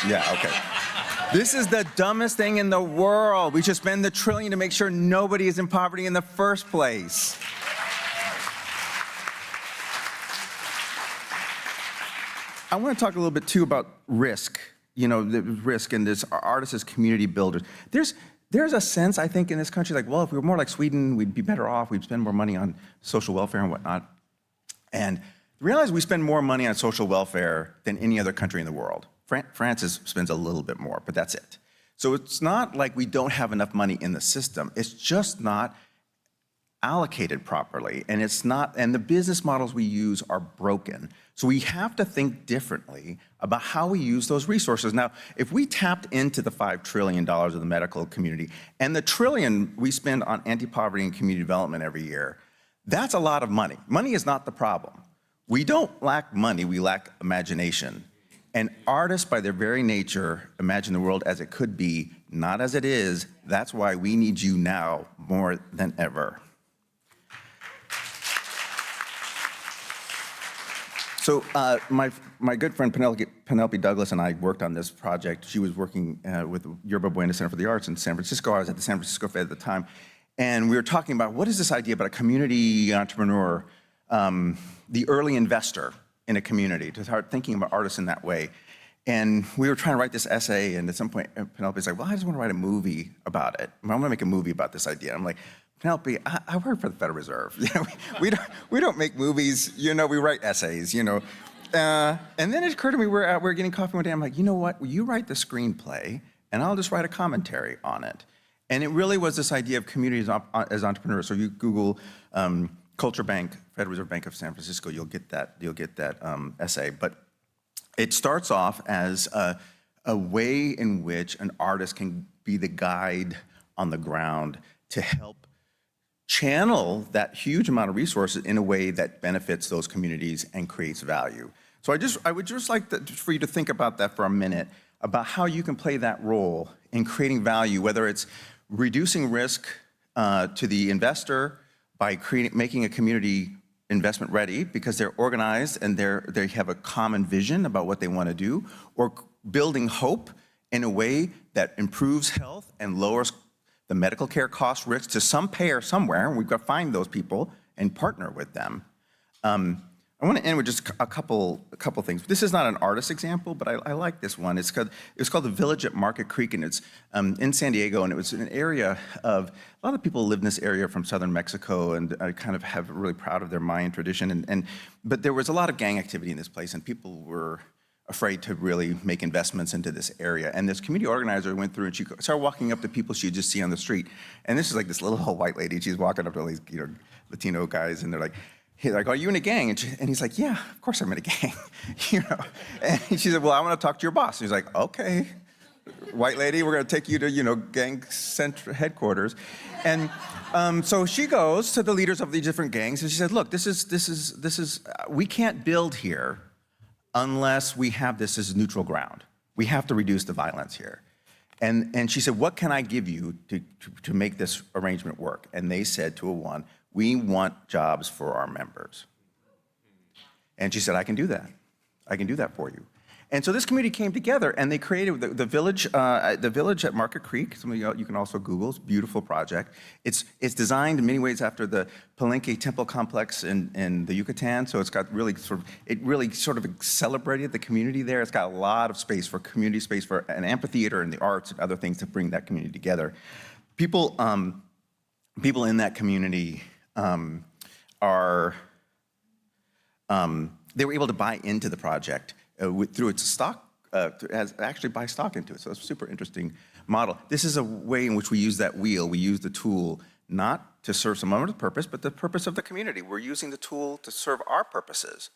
S6: Yeah, okay. This is the dumbest thing in the world. We should spend the $1 trillion to make sure nobody is in poverty in the first place. I want to talk a little bit too about risk. You know, the risk and this artists as community builders. There's a sense, I think, in this country, like, well, if we were more like Sweden, we'd be better off. We'd spend more money on social welfare and whatnot. And the reality is we spend more money on social welfare than any other country in the world. France spends a little bit more, but that's it. So it's not like we don't have enough money in the system. It's just not allocated properly, and the business models we use are broken. So we have to think differently about how we use those resources. Now, if we tapped into the $5 trillion of the medical community and the $1 trillion we spend on anti-poverty and community development every year, that's a lot of money. Money is not the problem. We don't lack money, we lack imagination. And artists, by their very nature, imagine the world as it could be, not as it is. That's why we need you now more than ever. So my good friend Penelope Douglas and I worked on this project. She was working with Yerba Buena Center for the Arts in San Francisco. I was at the San Francisco Fed at the time. And we were talking about what is this idea about a community entrepreneur, the early investor in a community, to start thinking about artists in that way. And we were trying to write this essay, and at some point Penelope's like, well, I just want to write a movie about it. I want to make a movie about this idea. I'm like, Penelope, I work for the Federal Reserve. We don't make movies, we write essays, And then it occurred to me, we're getting coffee one day, I'm like, you know what, you write the screenplay, and I'll just write a commentary on it. And it really was this idea of communities as entrepreneurs. So you Google Culture Bank, Federal Reserve Bank of San Francisco, you'll get that essay. But it starts off as a way in which an artist can be the guide on the ground to help channel that huge amount of resources in a way that benefits those communities and creates value. So I would just like for you to think about that for a minute, about how you can play that role in creating value, whether it's reducing risk to the investor by making a community investment ready because they're organized and they have a common vision about what they want to do, or building hope in a way that improves health and lowers the medical care cost risk to some payer somewhere, and we've got to find those people and partner with them. I want to end with just a couple things. This is not an artist example, but I like this one. It's called the Village at Market Creek, and it's in San Diego, and it was an area of, a lot of people live in this area from southern Mexico, and I kind of have really proud of their Mayan tradition, but there was a lot of gang activity in this place, and people were afraid to really make investments into this area. And this community organizer went through, and she started walking up to people she'd just see on the street. And this is like this little old white lady, she's walking up to all these Latino guys, and they're like, he's like, are you in a gang? And he's like, yeah, of course I'm in a gang. And she said, well, I want to talk to your boss. And he's like, okay, white lady, we're going to take you to, gang central headquarters. And so she goes to the leaders of the different gangs, and she said, look, this is we can't build here unless we have this as neutral ground. We have to reduce the violence here. And she said, what can I give you to make this arrangement work? And they said to a one, we want jobs for our members. And she said, I can do that. I can do that for you. And so this community came together, and they created the village at Market Creek. Some of you can also Google. It's a beautiful project. It's designed in many ways after the Palenque Temple complex in the Yucatan. So it's got really sort of celebrated the community there. It's got a lot of space for community space for an amphitheater and the arts and other things to bring that community together. People in that community they were able to buy into the project through its stock, actually buy stock into it. So it's a super interesting model. This is a way in which we use that wheel. We use the tool not to serve some other purpose, but the purpose of the community. We're using the tool to serve our purposes.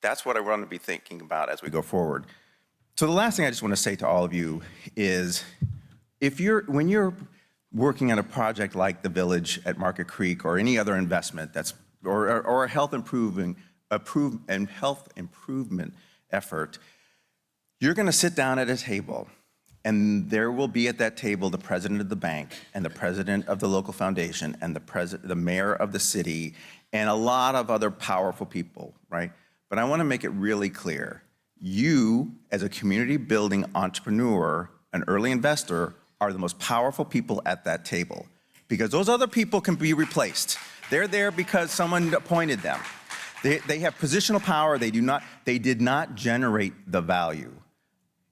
S6: That's what I want to be thinking about as we go forward. So the last thing I just want to say to all of you is, when you're working on a project like the Village at Market Creek or any other investment or a health improvement effort, you're going to sit down at a table, and there will be at that table the president of the bank and the president of the local foundation and the mayor of the city and a lot of other powerful people, right? But I want to make it really clear. You, as a community building entrepreneur, an early investor, are the most powerful people at that table, because those other people can be replaced. They're there because someone appointed them. They have positional power. They did not generate the value.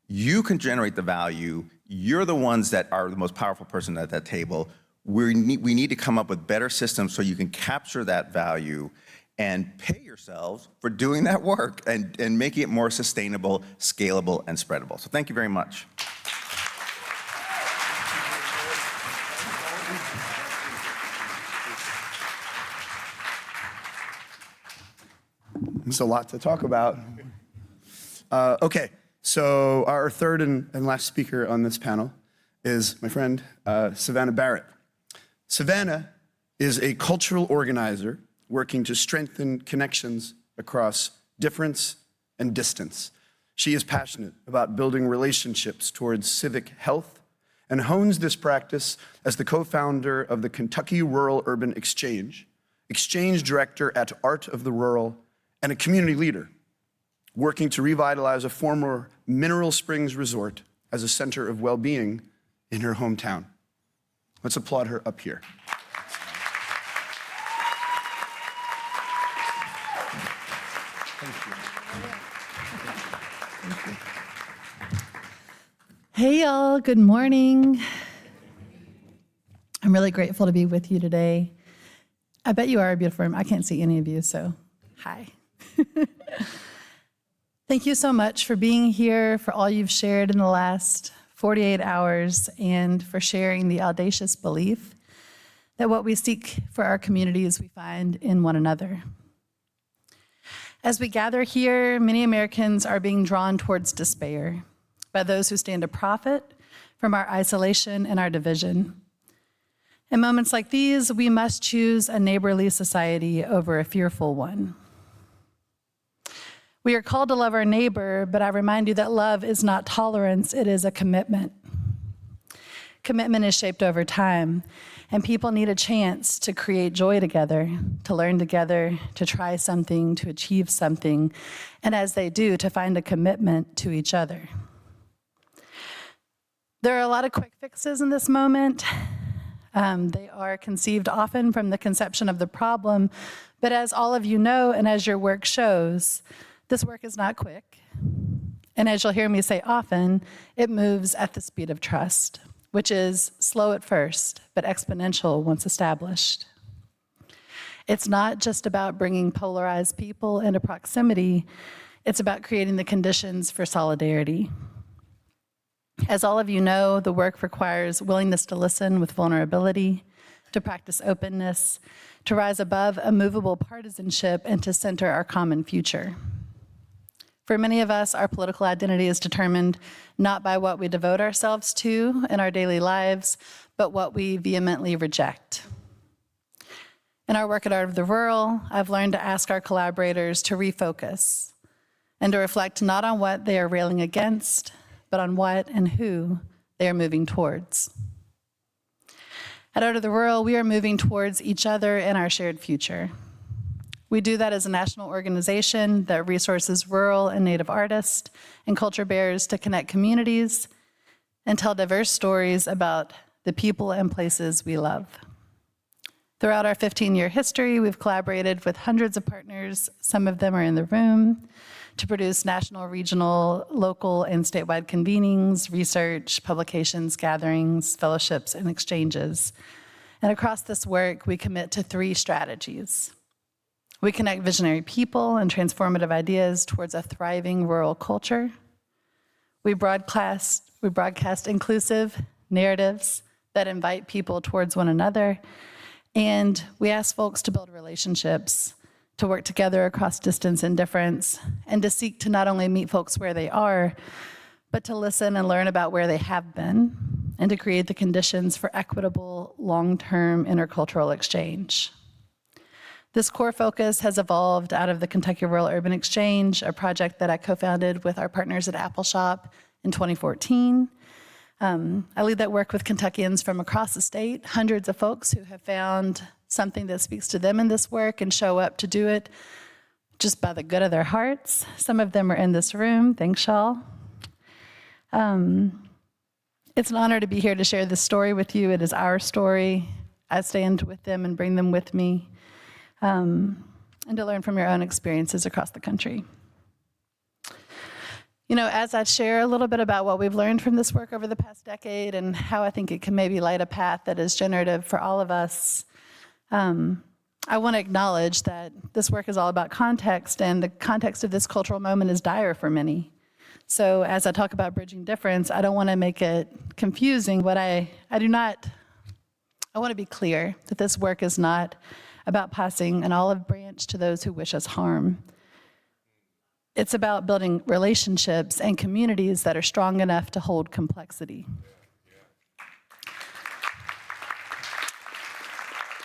S6: You can generate the value. You're the ones that are the most powerful person at that table. We need to come up with better systems so you can capture that value and pay yourselves for doing that work and making it more sustainable, scalable, and spreadable. So thank you very much.
S4: There's a lot to talk about. Okay, so our third and last speaker on this panel is my friend, Savannah Barrett. Savannah is a cultural organizer working to strengthen connections across difference and distance. She is passionate about building relationships towards civic health and hones this practice as the co-founder of the Kentucky Rural Urban Exchange, exchange director at Art of the Rural, and a community leader working to revitalize a former Mineral Springs resort as a center of well-being in her hometown. Let's applaud her up here.
S7: Hey y'all, good morning. I'm really grateful to be with you today. I bet you are a beautiful room. I can't see any of you, so hi. Thank you so much for being here, for all you've shared in the last 48 hours, and for sharing the audacious belief that what we seek for our communities we find in one another. As we gather here, many Americans are being drawn towards despair by those who stand to profit from our isolation and our division. In moments like these, we must choose a neighborly society over a fearful one. We are called to love our neighbor, but I remind you that love is not tolerance, it is a commitment. Commitment is shaped over time, and people need a chance to create joy together, to learn together, to try something, to achieve something, and as they do, to find a commitment to each other. There are a lot of quick fixes in this moment. They are conceived often from the conception of the problem, but as all of you know, and as your work shows, this work is not quick. And as you'll hear me say often, it moves at the speed of trust, which is slow at first, but exponential once established. It's not just about bringing polarized people into proximity, it's about creating the conditions for solidarity. As all of you know, the work requires willingness to listen with vulnerability, to practice openness, to rise above immovable partisanship, and to center our common future. For many of us, our political identity is determined not by what we devote ourselves to in our daily lives, but what we vehemently reject. In our work at Art of the Rural, I've learned to ask our collaborators to refocus and to reflect not on what they are railing against, but on what and who they are moving towards. At Art of the Rural, we are moving towards each other and our shared future. We do that as a national organization that resources rural and Native artists and culture bearers to connect communities and tell diverse stories about the people and places we love. Throughout our 15-year history, we've collaborated with hundreds of partners, some of them are in the room, to produce national, regional, local, and statewide convenings, research, publications, gatherings, fellowships, and exchanges. And across this work, we commit to 3 strategies. We connect visionary people and transformative ideas towards a thriving rural culture. We broadcast inclusive narratives that invite people towards one another. And we ask folks to build relationships, to work together across distance and difference, and to seek to not only meet folks where they are, but to listen and learn about where they have been, and to create the conditions for equitable, long-term intercultural exchange. This core focus has evolved out of the Kentucky Rural Urban Exchange, a project that I co-founded with our partners at Apple Shop in 2014. I lead that work with Kentuckians from across the state, hundreds of folks who have found something that speaks to them in this work and show up to do it just by the good of their hearts. Some of them are in this room. Thanks, y'all. It's an honor to be here to share this story with you. It is our story. I stand with them and bring them with me. And to learn from your own experiences across the country. You know, as I share a little bit about what we've learned from this work over the past decade and how I think it can maybe light a path that is generative for all of us, I want to acknowledge that this work is all about context, and the context of this cultural moment is dire for many. So as I talk about bridging difference, I don't want to make it confusing. I want to be clear that this work is not about passing an olive branch to those who wish us harm. It's about building relationships and communities that are strong enough to hold complexity.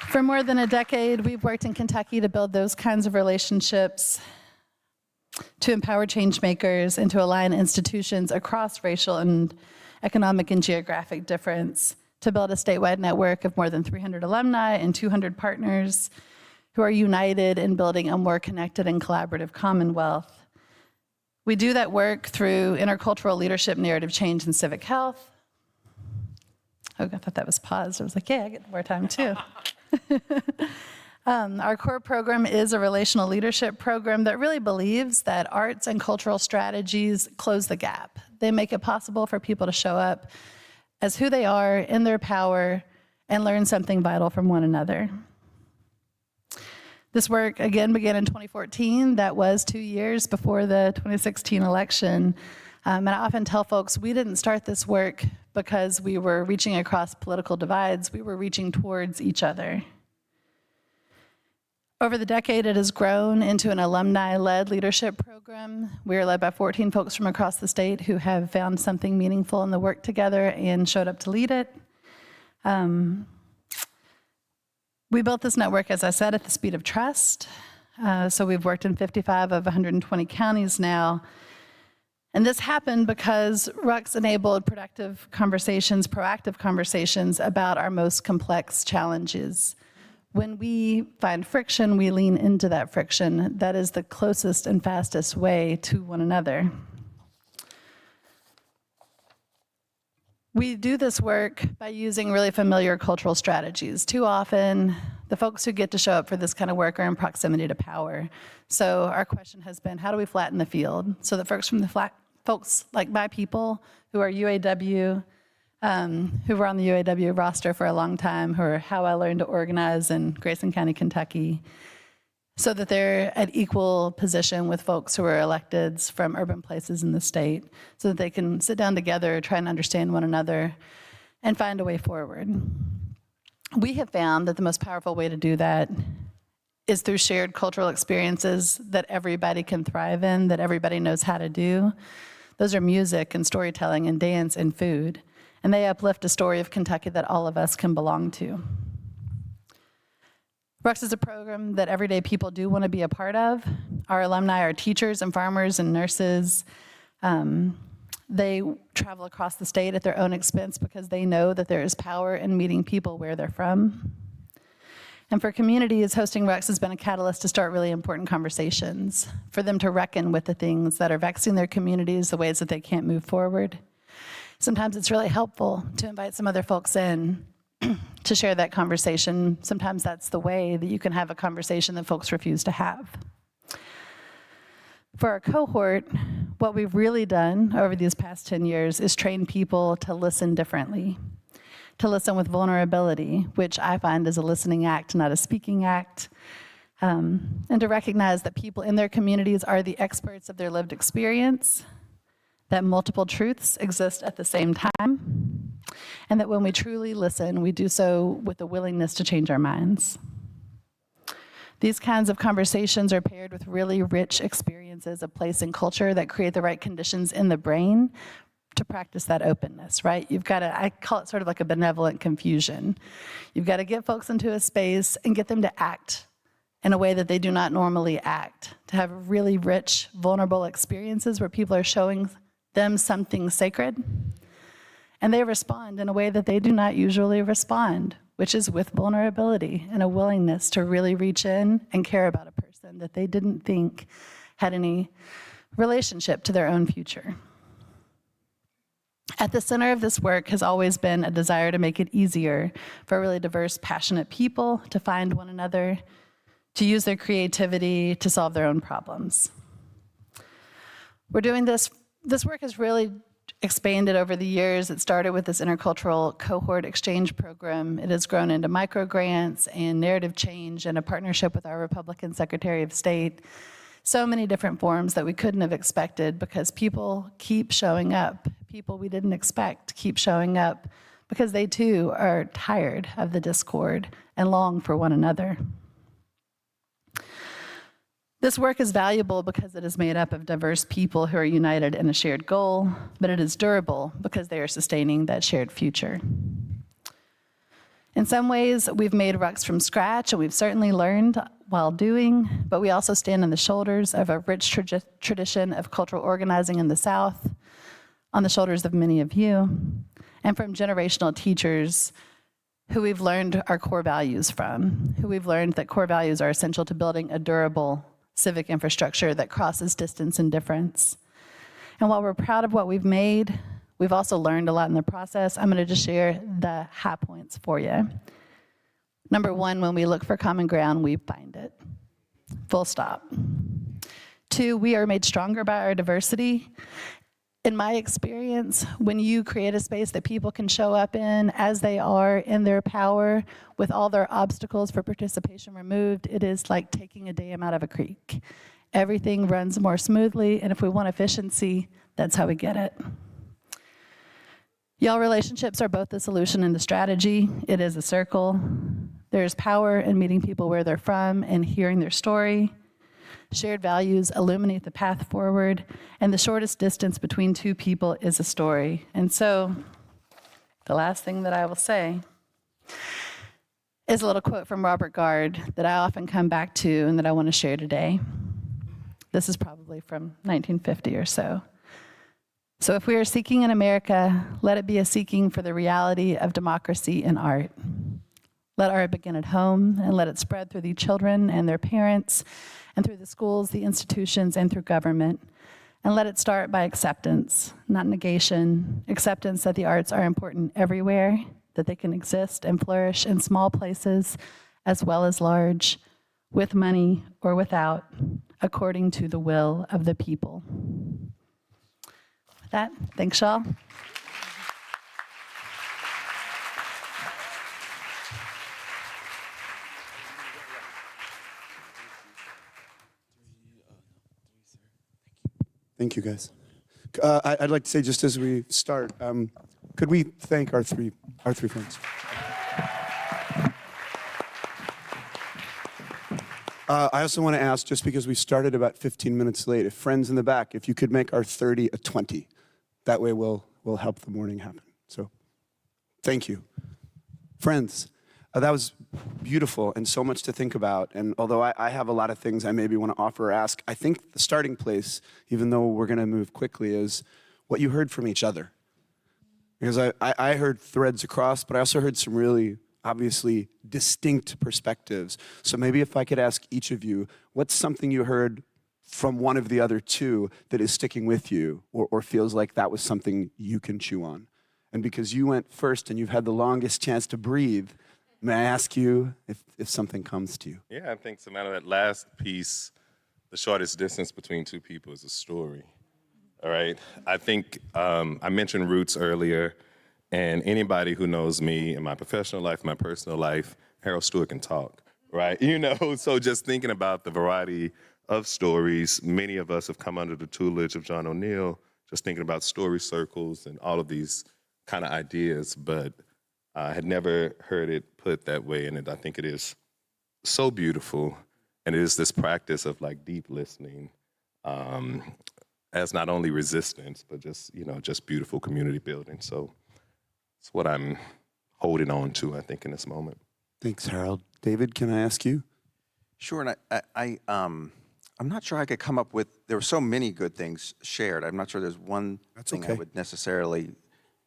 S7: For more than a decade, we've worked in Kentucky to build those kinds of relationships, to empower change makers, and to align institutions across racial and economic and geographic difference, to build a statewide network of more than 300 alumni and 200 partners who are united in building a more connected and collaborative Commonwealth. We do that work through intercultural leadership, narrative change, and civic health. Oh, I thought that was paused. I was like, yeah, I get more time too. Our core program is a relational leadership program that really believes that arts and cultural strategies close the gap. They make it possible for people to show up as who they are in their power and learn something vital from one another. This work, again, began in 2014. That was 2 years before the 2016 election. And I often tell folks, we didn't start this work because we were reaching across political divides. We were reaching towards each other. Over the decade, it has grown into an alumni-led leadership program. We are led by 14 folks from across the state who have found something meaningful in the work together and showed up to lead it. We built this network, as I said, at the speed of trust. So we've worked in 55 of 120 counties now. And this happened because RUCs enabled proactive conversations about our most complex challenges. When we find friction, we lean into that friction. That is the closest and fastest way to one another. We do this work by using really familiar cultural strategies. Too often, the folks who get to show up for this kind of work are in proximity to power. So our question has been, how do we flatten the field so that folks like my people who are UAW, who were on the UAW roster for a long time, who are how I learned to organize in Grayson County, Kentucky, so that they're at equal position with folks who are electeds from urban places in the state, so that they can sit down together, try and understand one another, and find a way forward. We have found that the most powerful way to do that is through shared cultural experiences that everybody can thrive in, that everybody knows how to do. Those are music and storytelling and dance and food, and they uplift a story of Kentucky that all of us can belong to. Rux is a program that everyday people do want to be a part of. Our alumni are teachers and farmers and nurses. They travel across the state at their own expense because they know that there is power in meeting people where they're from. And for communities, hosting Rux has been a catalyst to start really important conversations, for them to reckon with the things that are vexing their communities, the ways that they can't move forward. Sometimes it's really helpful to invite some other folks in to share that conversation. Sometimes that's the way that you can have a conversation that folks refuse to have. For our cohort, what we've really done over these past 10 years is train people to listen differently, to listen with vulnerability, which I find is a listening act, not a speaking act, and to recognize that people in their communities are the experts of their lived experience, that multiple truths exist at the same time, and that when we truly listen, we do so with a willingness to change our minds. These kinds of conversations are paired with really rich experiences of place and culture that create the right conditions in the brain to practice that openness, right? You've got to, I call it sort of like a benevolent confusion. You've got to get folks into a space and get them to act in a way that they do not normally act, to have really rich, vulnerable experiences where people are showing them something sacred, and they respond in a way that they do not usually respond, which is with vulnerability and a willingness to really reach in and care about a person that they didn't think had any relationship to their own future. At the center of this work has always been a desire to make it easier for really diverse, passionate people to find one another, to use their creativity to solve their own problems. We're doing this work has really expanded over the years. It started with this intercultural cohort exchange program. It has grown into micro grants and narrative change and a partnership with our Republican Secretary of State. So many different forms that we couldn't have expected because people keep showing up. People we didn't expect keep showing up because they too are tired of the discord and long for one another. This work is valuable because it is made up of diverse people who are united in a shared goal, but it is durable because they are sustaining that shared future. In some ways, we've made Rux from scratch, and we've certainly learned while doing, but we also stand on the shoulders of a rich tradition of cultural organizing in the South, on the shoulders of many of you, and from generational teachers who we've learned our core values from, who we've learned that core values are essential to building a durable civic infrastructure that crosses distance and difference. And while we're proud of what we've made, we've also learned a lot in the process. I'm going to just share the high points for you. Number one, when we look for common ground, we find it. Full stop. Two, we are made stronger by our diversity. In my experience, when you create a space that people can show up in as they are in their power, with all their obstacles for participation removed, it is like taking a dam out of a creek. Everything runs more smoothly, and if we want efficiency, that's how we get it. Y'all, relationships are both the solution and the strategy. It is a circle. There's power in meeting people where they're from and hearing their story. Shared values illuminate the path forward, and the shortest distance between two people is a story. And so, the last thing that I will say is a little quote from Robert Gard that I often come back to and that I want to share today. This is probably from 1950 or so. So if we are seeking in America, let it be a seeking for the reality of democracy in art. Let art begin at home, and let it spread through the children and their parents, and through the schools, the institutions, and through government, And let it start by acceptance, not negation. Acceptance that the arts are important everywhere, that they can exist and flourish in small places as well as large, with money or without, according to the will of the people. With that, thanks, y'all.
S4: Thank you, guys. I'd like to say, just as we start, could we thank our three friends? I also want to ask, just because we started about 15 minutes late, if friends in the back, if you could make our 30 a 20. That way we'll help the morning happen. So thank you. Friends, that was beautiful and so much to think about. And although I have a lot of things I maybe want to offer or ask, I think the starting place, even though we're going to move quickly, is what you heard from each other. Because I heard threads across, but I also heard some really obviously distinct perspectives. So maybe if I could ask each of you, what's something you heard from one of the other two that is sticking with you or feels like that was something you can chew on? And because you went first and you've had the longest chance to breathe, may I ask you if something comes to you?
S5: Yeah, I think, Savannah, that last piece, the shortest distance between two people is a story, all right? I think I mentioned roots earlier, and anybody who knows me in my professional life, my personal life, Harold Stewart can talk, right? You know, so just thinking about the variety of stories, many of us have come under the tutelage of John O'Neill, just thinking about story circles and all of these kind of ideas, but I had never heard it put that way, and I think it is so beautiful, and it is this practice of like deep listening as not only resistance, but just, you know, just beautiful community building. So it's what I'm holding on to, I think, in this moment.
S4: Thanks, Harold. David, can I ask you?
S6: Sure, and I'm not sure I could come up with, there were so many good things shared. I'm not sure there's one thing I would necessarily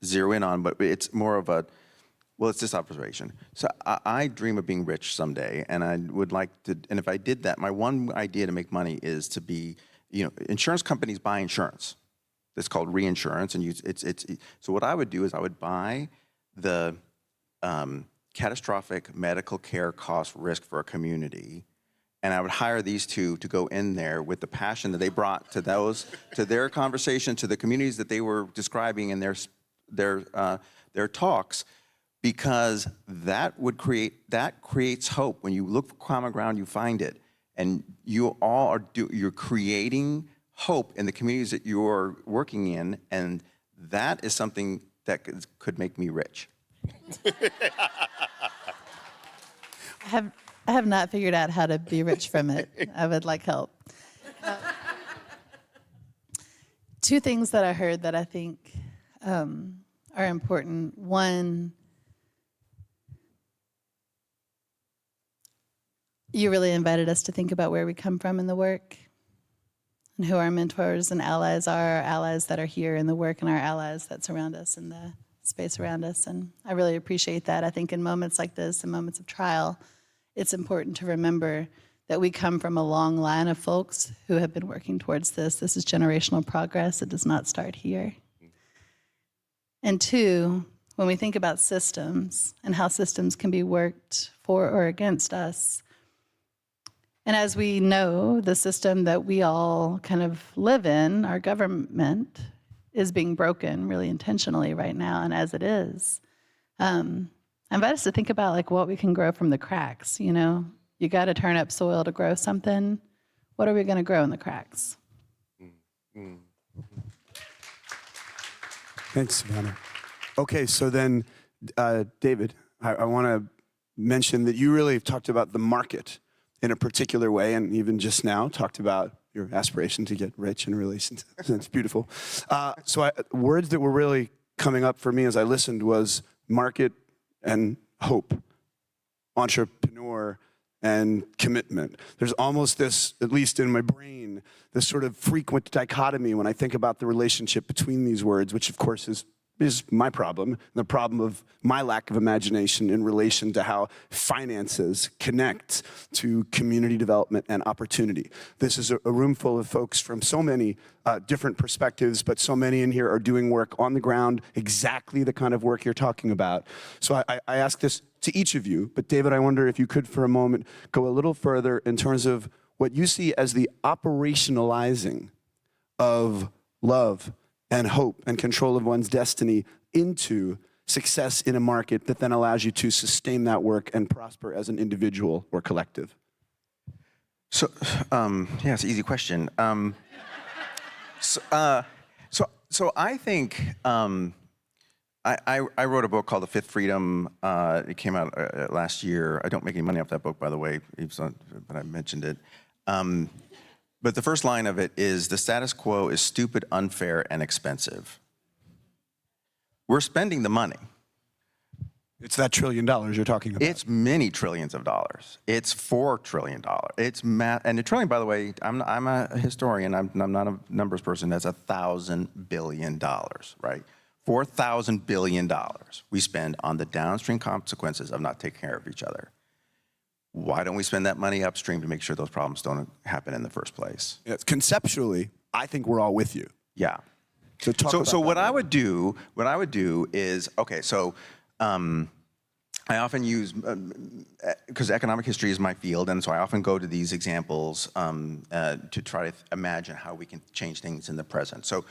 S6: zero in on, but it's more of a, well, it's this observation. So I dream of being rich someday, and I would like to, and if I did that, my one idea to make money is to be, you know, insurance companies buy insurance. It's called reinsurance, and so what I would do is I would buy the catastrophic medical care cost risk for a community, and I would hire these two to go in there with the passion that they brought to to their conversation, to the communities that they were describing in their talks, because that creates hope. When you look for common ground, you find it, and you all you're creating hope in the communities that you're working in, and that is something that could make me rich.
S7: I have not figured out how to be rich from it. I would like help. Two things that I heard that I think are important. One, you really invited us to think about where we come from in the work and who our mentors and allies are, our allies that are here in the work and our allies that surround us in the space around us. And I really appreciate that. I think in moments like this, in moments of trial, it's important to remember that we come from a long line of folks who have been working towards this. This is generational progress. It does not start here. And two, when we think about systems and how systems can be worked for or against us, and as we know, the system that we all kind of live in, our government, is being broken really intentionally right now, and as it is, I invite us to think about like what we can grow from the cracks, you know? You got to turn up soil to grow something. What are we going to grow in the cracks?
S4: Thanks, Savannah. Okay, so then, David, I want to mention that you really talked about the market in a particular way, and even just now talked about your aspiration to get rich in relation to that. It's beautiful. Words that were really coming up for me as I listened was market and hope, entrepreneur and commitment. There's almost this, at least in my brain, this sort of frequent dichotomy when I think about the relationship between these words, which of course is is my problem, the problem of my lack of imagination in relation to how finances connect to community development and opportunity. This is a room full of folks from so many different perspectives, but so many in here are doing work on the ground, exactly the kind of work you're talking about. So I ask this to each of you, but David, I wonder if you could for a moment go a little further in terms of what you see as the operationalizing of love and hope and control of one's destiny into success in a market that then allows you to sustain that work and prosper as an individual or collective?
S6: So, yeah, it's an easy question. So I think I wrote a book called The Fifth Freedom. It came out last year. I don't make any money off that book, by the way, but I mentioned it. But the first line of it is, the status quo is stupid, unfair, and expensive. We're spending the money.
S4: It's that $1 trillion you're talking about.
S6: It's many trillions of dollars. It's $4 trillion. It's and a trillion, by the way, I'm a historian. I'm not a numbers person. That's $1,000 billion, right? $4,000 billion we spend on the downstream consequences of not taking care of each other. Why don't we spend that money upstream to make sure those problems don't happen in the first place?
S4: Yes, conceptually, I think we're all with you.
S6: Yeah.
S4: So talk about
S6: so
S4: that.
S6: what I would do is, okay, so I often use, because economic history is my field, and so I often go to these examples to try to imagine how we can change things in the present. So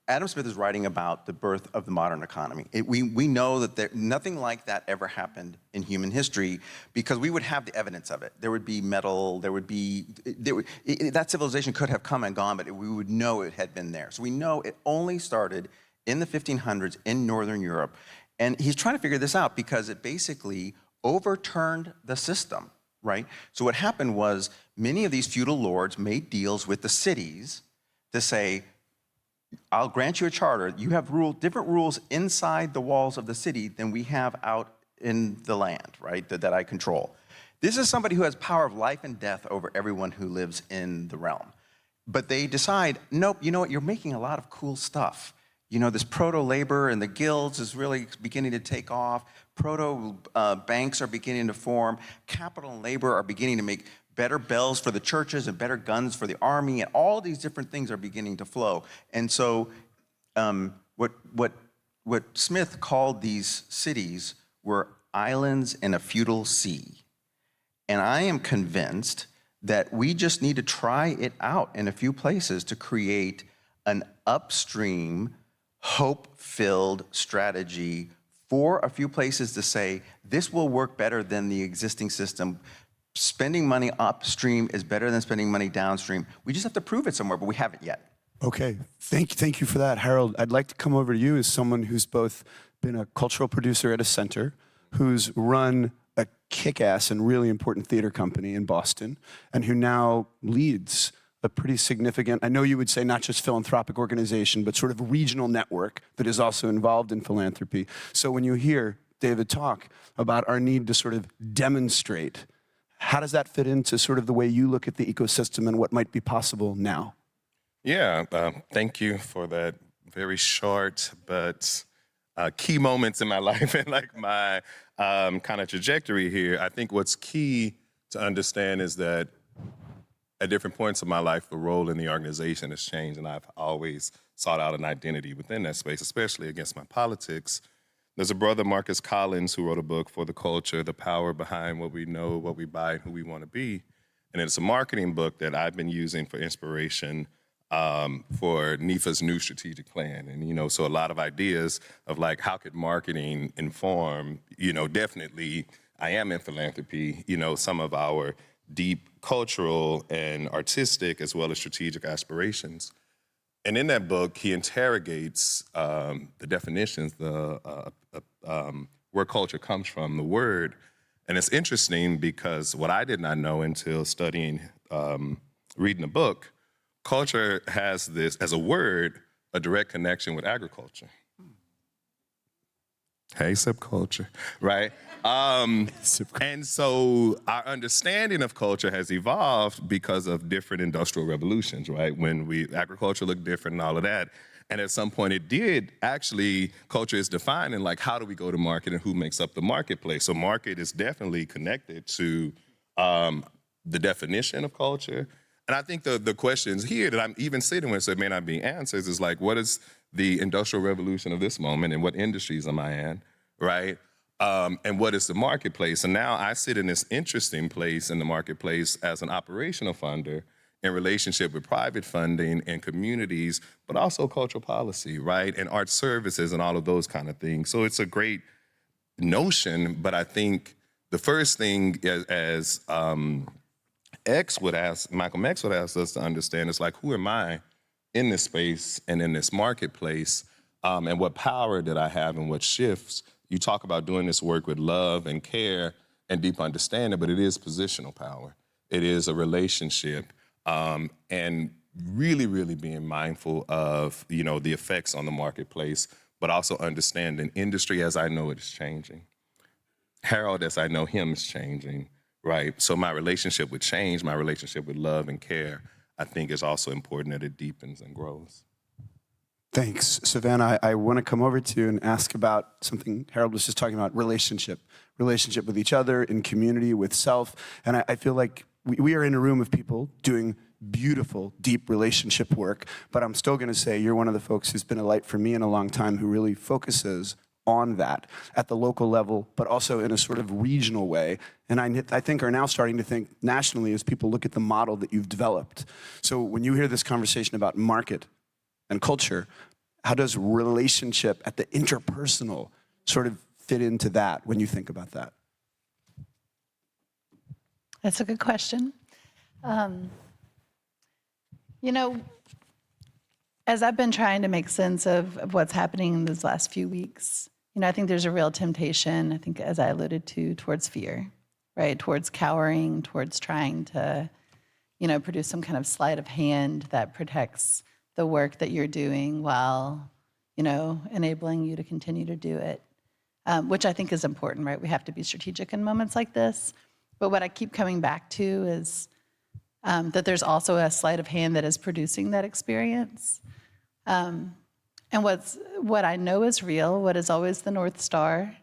S6: Adam Smith is writing about the birth of the modern economy. We know that nothing like that ever happened in human history, because we would have the evidence of it. There would be metal, that civilization could have come and gone, but we would know it had been there. So we know it only started in the 1500s in Northern Europe. And he's trying to figure this out because it basically overturned the system, right? So what happened was many of these feudal lords made deals with the cities to say, I'll grant you a charter. You have different rules inside the walls of the city than we have out in the land, right, that I control. This is somebody who has power of life and death over everyone who lives in the realm. But they decide, nope, you know what, you're making a lot of cool stuff. You know, this proto-labor and the guilds is really beginning to take off. Proto-banks are beginning to form. Capital and labor are beginning to make better bells for the churches and better guns for the army, and all these different things are beginning to flow. And so what Smith called these cities were islands in a feudal sea. And I am convinced that we just need to try it out in a few places to create an upstream, hope-filled strategy for a few places to say, this will work better than the existing system. Spending money upstream is better than spending money downstream. We just have to prove it somewhere, but we haven't yet.
S4: Okay, thank you for that, Harold. I'd like to come over to you as someone who's both been a cultural producer at a center, who's run a kick-ass and really important theater company in Boston, and who now leads a pretty significant, I know you would say not just philanthropic organization, but sort of regional network that is also involved in philanthropy. So when you hear David talk about our need to sort of demonstrate, how does that fit into sort of the way you look at the ecosystem and what might be possible now?
S5: Yeah, thank you for that very short but key moments in my life and like my kind of trajectory here. I think what's key to understand is that at different points of my life, the role in the organization has changed, and I've always sought out an identity within that space, especially against my politics. There's a brother, Marcus Collins, who wrote a book, For the Culture, The Power Behind What We Know, What We Buy, and Who We Want to Be. And it's a marketing book that I've been using for inspiration for NEFA's new strategic plan. And, you know, so a lot of ideas of like, how could marketing inform, you know, definitely, I am in philanthropy, you know, some of our deep cultural and artistic as well as strategic aspirations. And in that book, he interrogates the definitions, where culture comes from, the word. And it's interesting because what I did not know until studying, reading the book, culture has this, as a word, a direct connection with agriculture. Hey, subculture, right? And so our understanding of culture has evolved because of different industrial revolutions, right? When agriculture looked different and all of that. And at some point it did actually, culture is defined in like, how do we go to market and who makes up the marketplace? So market is definitely connected to the definition of culture. And I think the questions here that I'm even sitting with, so it may not be answers, is like, what is the industrial revolution of this moment and what industries am I in, right? And what is the marketplace? And now I sit in this interesting place in the marketplace as an operational funder in relationship with private funding and communities, but also cultural policy, right? And art services and all of those kind of things. So it's a great notion, but I think the first thing as Malcolm X would ask us to understand is like, who am I in this space and in this marketplace, and what power did I have and what shifts? You talk about doing this work with love and care and deep understanding, but it is positional power. It is a relationship, and really, really being mindful of, you know, the effects on the marketplace, but also understanding industry as I know it is changing. Harold, as I know him, is changing, right? So my relationship with change, my relationship with love and care, I think is also important that it deepens and grows.
S4: Thanks. Savannah, I want to come over to you and ask about something Harold was just talking about, relationship with each other, in community, with self. And I feel like we are in a room of people doing beautiful, deep relationship work, but I'm still going to say you're one of the folks who's been a light for me in a long time who really focuses on that at the local level, but also in a sort of regional way. And I think are now starting to think nationally as people look at the model that you've developed. So when you hear this conversation about market and culture, how does relationship at the interpersonal sort of fit into that when you think about that?
S7: That's a good question. You know, as I've been trying to make sense of what's happening in these last few weeks, you know, I think there's a real temptation, I think, as I alluded to, towards fear, right? Towards cowering, towards trying to, you know, produce some kind of sleight of hand that protects the work that you're doing while, you know, enabling you to continue to do it, which I think is important, right? We have to be strategic in moments like this. But what I keep coming back to is that there's also a sleight of hand that is producing that experience. And what I know is real, what is always the North Star,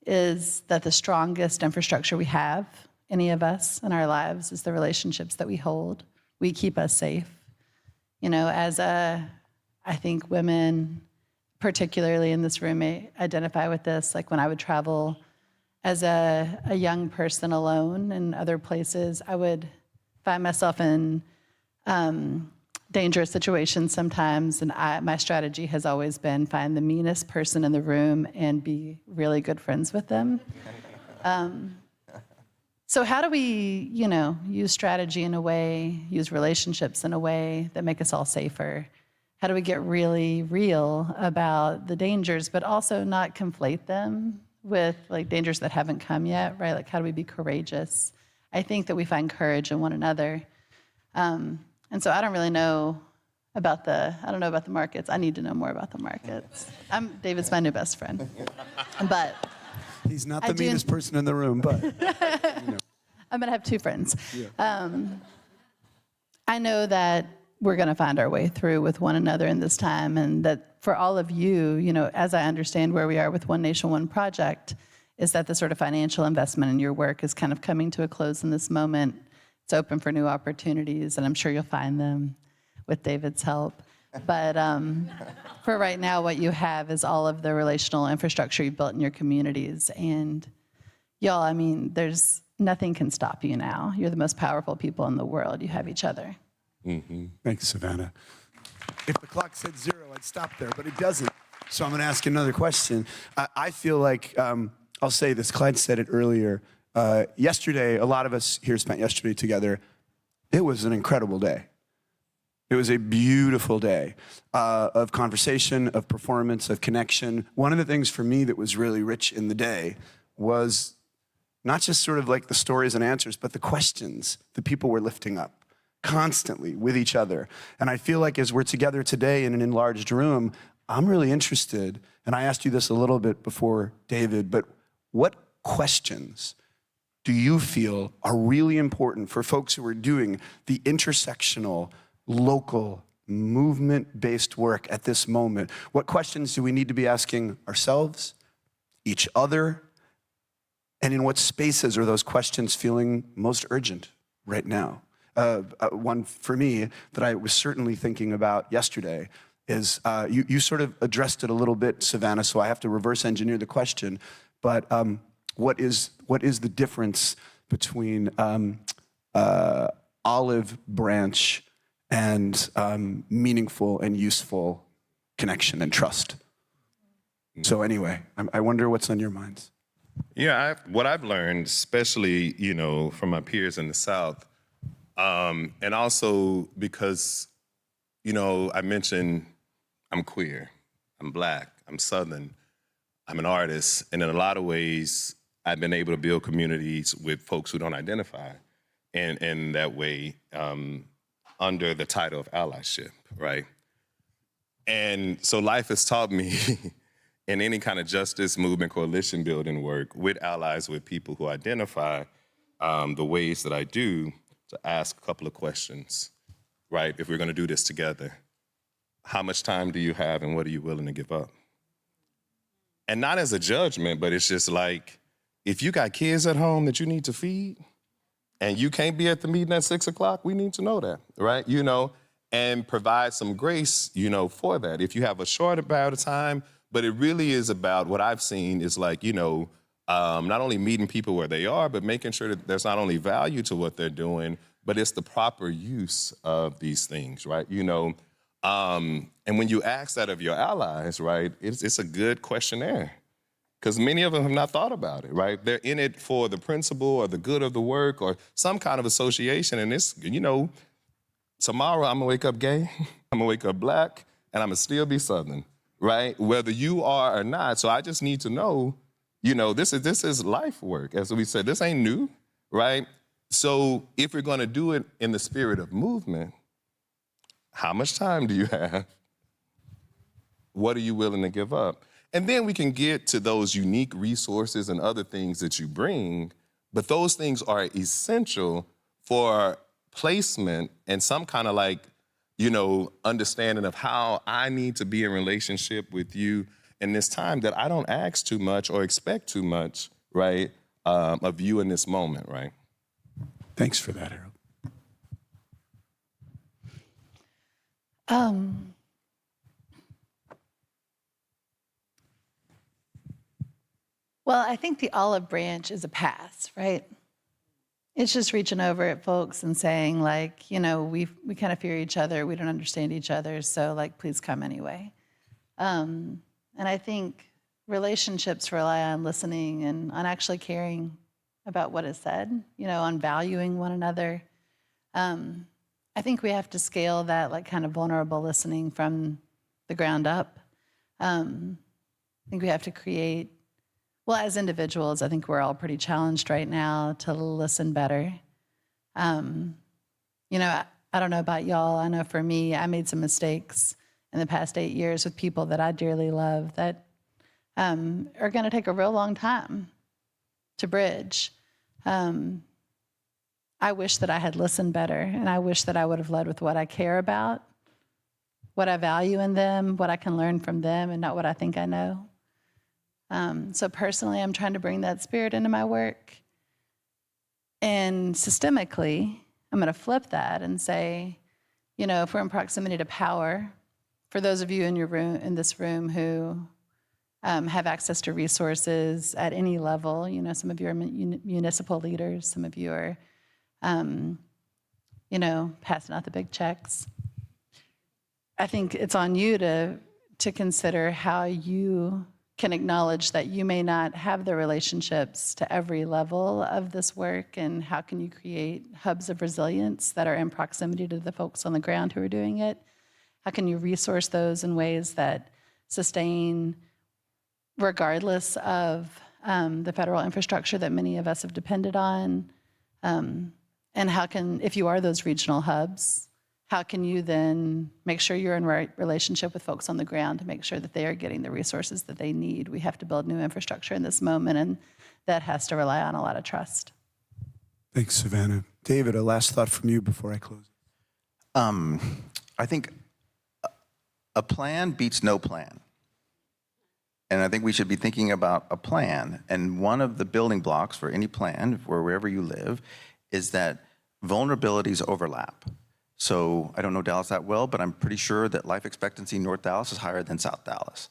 S7: is that the strongest infrastructure we have, any of us in our lives, is the relationships that we hold. We keep us safe. You know, I think women, particularly in this room, may identify with this. Like when I would travel as a young person alone in other places, I would find myself in dangerous situations sometimes, and my strategy has always been find the meanest person in the room and be really good friends with them. So how do we, you know, use strategy in a way, use relationships in a way that make us all safer? How do we get really real about the dangers, but also not conflate them with like dangers that haven't come yet, right? Like how do we be courageous? I think that we find courage in one another. And so I don't really know about the markets. I need to know more about the markets. David's my new best friend. But
S4: he's not the meanest person in the room, but you know.
S7: I'm gonna have two friends.
S4: Yeah.
S7: I know that we're gonna find our way through with one another in this time, and that for all of you, you know, as I understand where we are with One Nation, One Project, is that the sort of financial investment in your work is kind of coming to a close in this moment. It's open for new opportunities, and I'm sure you'll find them with David's help. But for right now, what you have is all of the relational infrastructure you've built in your communities. And y'all, I mean, nothing can stop you now. You're the most powerful people in the world. You have each other.
S4: Mm-hmm. Thanks, Savannah. If the clock said 0, I'd stop there, but it doesn't. So I'm going to ask another question. I feel like, I'll say this, Clyde said it earlier. Yesterday, a lot of us here spent yesterday together. It was an incredible day. It was a beautiful day of conversation, of performance, of connection. One of the things for me that was really rich in the day was not just sort of like the stories and answers, but the questions that people were lifting up constantly with each other. And I feel like as we're together today in an enlarged room, I'm really interested, and I asked you this a little bit before, David, but what questions do you feel are really important for folks who are doing the intersectional, local, movement-based work at this moment? What questions do we need to be asking ourselves, each other, and in what spaces are those questions feeling most urgent right now? One for me that I was certainly thinking about yesterday is, you sort of addressed it a little bit, Savannah, so I have to reverse engineer the question, but what is the difference between olive branch and meaningful and useful connection and trust? So anyway, I wonder what's on your minds.
S5: Yeah, what I've learned, especially, from my peers in the South, and also because, I mentioned I'm queer, I'm Black, I'm Southern, I'm an artist, and in a lot of ways, I've been able to build communities with folks who don't identify in that way under the title of allyship, right? And so life has taught me in any kind of justice movement, coalition building work with allies, with people who identify the ways that I do, to ask a couple of questions, right? If we're gonna do this together, how much time do you have and what are you willing to give up? And not as a judgment, but it's just like, if you got kids at home that you need to feed and you can't be at the meeting at 6 o'clock, we need to know that, right? And provide some grace, for that. If you have a short amount of time, but it really is about what I've seen is like, not only meeting people where they are, but making sure that there's not only value to what they're doing, but it's the proper use of these things, right? And when you ask that of your allies, right, it's a good questionnaire, because many of them have not thought about it, right? They're in it for the principle or the good of the work or some kind of association, and it's, tomorrow I'm gonna wake up gay, I'm gonna wake up Black, and I'm gonna still be Southern, right? Whether you are or not. So I just need to know, this is life work. As we said, this ain't new, right? So if we're gonna do it in the spirit of movement, how much time do you have? What are you willing to give up? And then we can get to those unique resources and other things that you bring, but those things are essential for placement and some kind of understanding of how I need to be in relationship with you in this time that I don't ask too much or expect too much, right, of you in this moment, right?
S4: Thanks for that, Harold.
S7: Well, I think the olive branch is a pass, right? It's just reaching over at folks and saying, we kind of fear each other, we don't understand each other, so please come anyway. And I think relationships rely on listening and on actually caring about what is said, on valuing one another. I think we have to scale that kind of vulnerable listening from the ground up. I think we have to create, as individuals, I think we're all pretty challenged right now to listen better. I don't know about y'all. I know for me, I made some mistakes in the past 8 years with people that I dearly love that are gonna take a real long time to bridge. I wish that I had listened better, and I wish that I would have led with what I care about, what I value in them, what I can learn from them, and not what I think I know. So personally, I'm trying to bring that spirit into my work. And systemically, I'm gonna flip that and say, if we're in proximity to power, for those of you in this room who have access to resources at any level, some of you are municipal leaders, some of you are, passing out the big checks. I think it's on you to consider how you can acknowledge that you may not have the relationships to every level of this work, and how can you create hubs of resilience that are in proximity to the folks on the ground who are doing it? How can you resource those in ways that sustain regardless of the federal infrastructure that many of us have depended on? And how can, if you are those regional hubs, how can you then make sure you're in right relationship with folks on the ground to make sure that they are getting the resources that they need? We have to build new infrastructure in this moment, and that has to rely on a lot of trust.
S4: Thanks, Savannah. David, a last thought from you before I close.
S6: I think a plan beats no plan. And I think we should be thinking about a plan. And one of the building blocks for any plan, for wherever you live, is that vulnerabilities overlap. So I don't know Dallas that well, but I'm pretty sure that life expectancy in North Dallas is higher than South Dallas.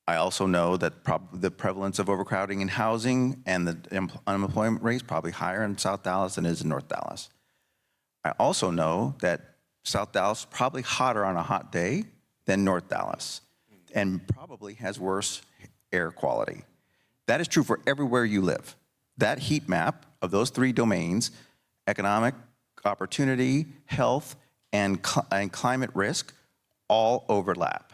S6: I also know that the prevalence of overcrowding in housing and the unemployment rate is probably higher in South Dallas than it is in North Dallas. I also know that South Dallas is probably hotter on a hot day than North Dallas, and probably has worse air quality. That is true for everywhere you live. That heat map of those three domains, economic opportunity, health, and climate risk, all overlap.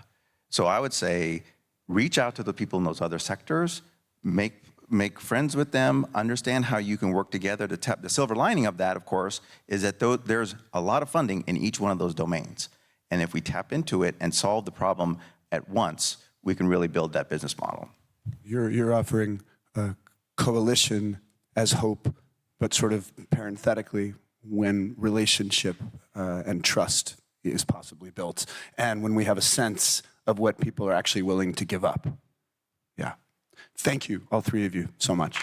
S6: So I would say, reach out to the people in those other sectors, make friends with them, understand how you can work together to tap. The silver lining of that, of course, is that there's a lot of funding in each one of those domains. And if we tap into it and solve the problem at once, we can really build that business model.
S4: You're offering a coalition as hope, but sort of parenthetically, when relationship and trust is possibly built, and when we have a sense of what people are actually willing to give up. Yeah. Thank you, all three of you, so much.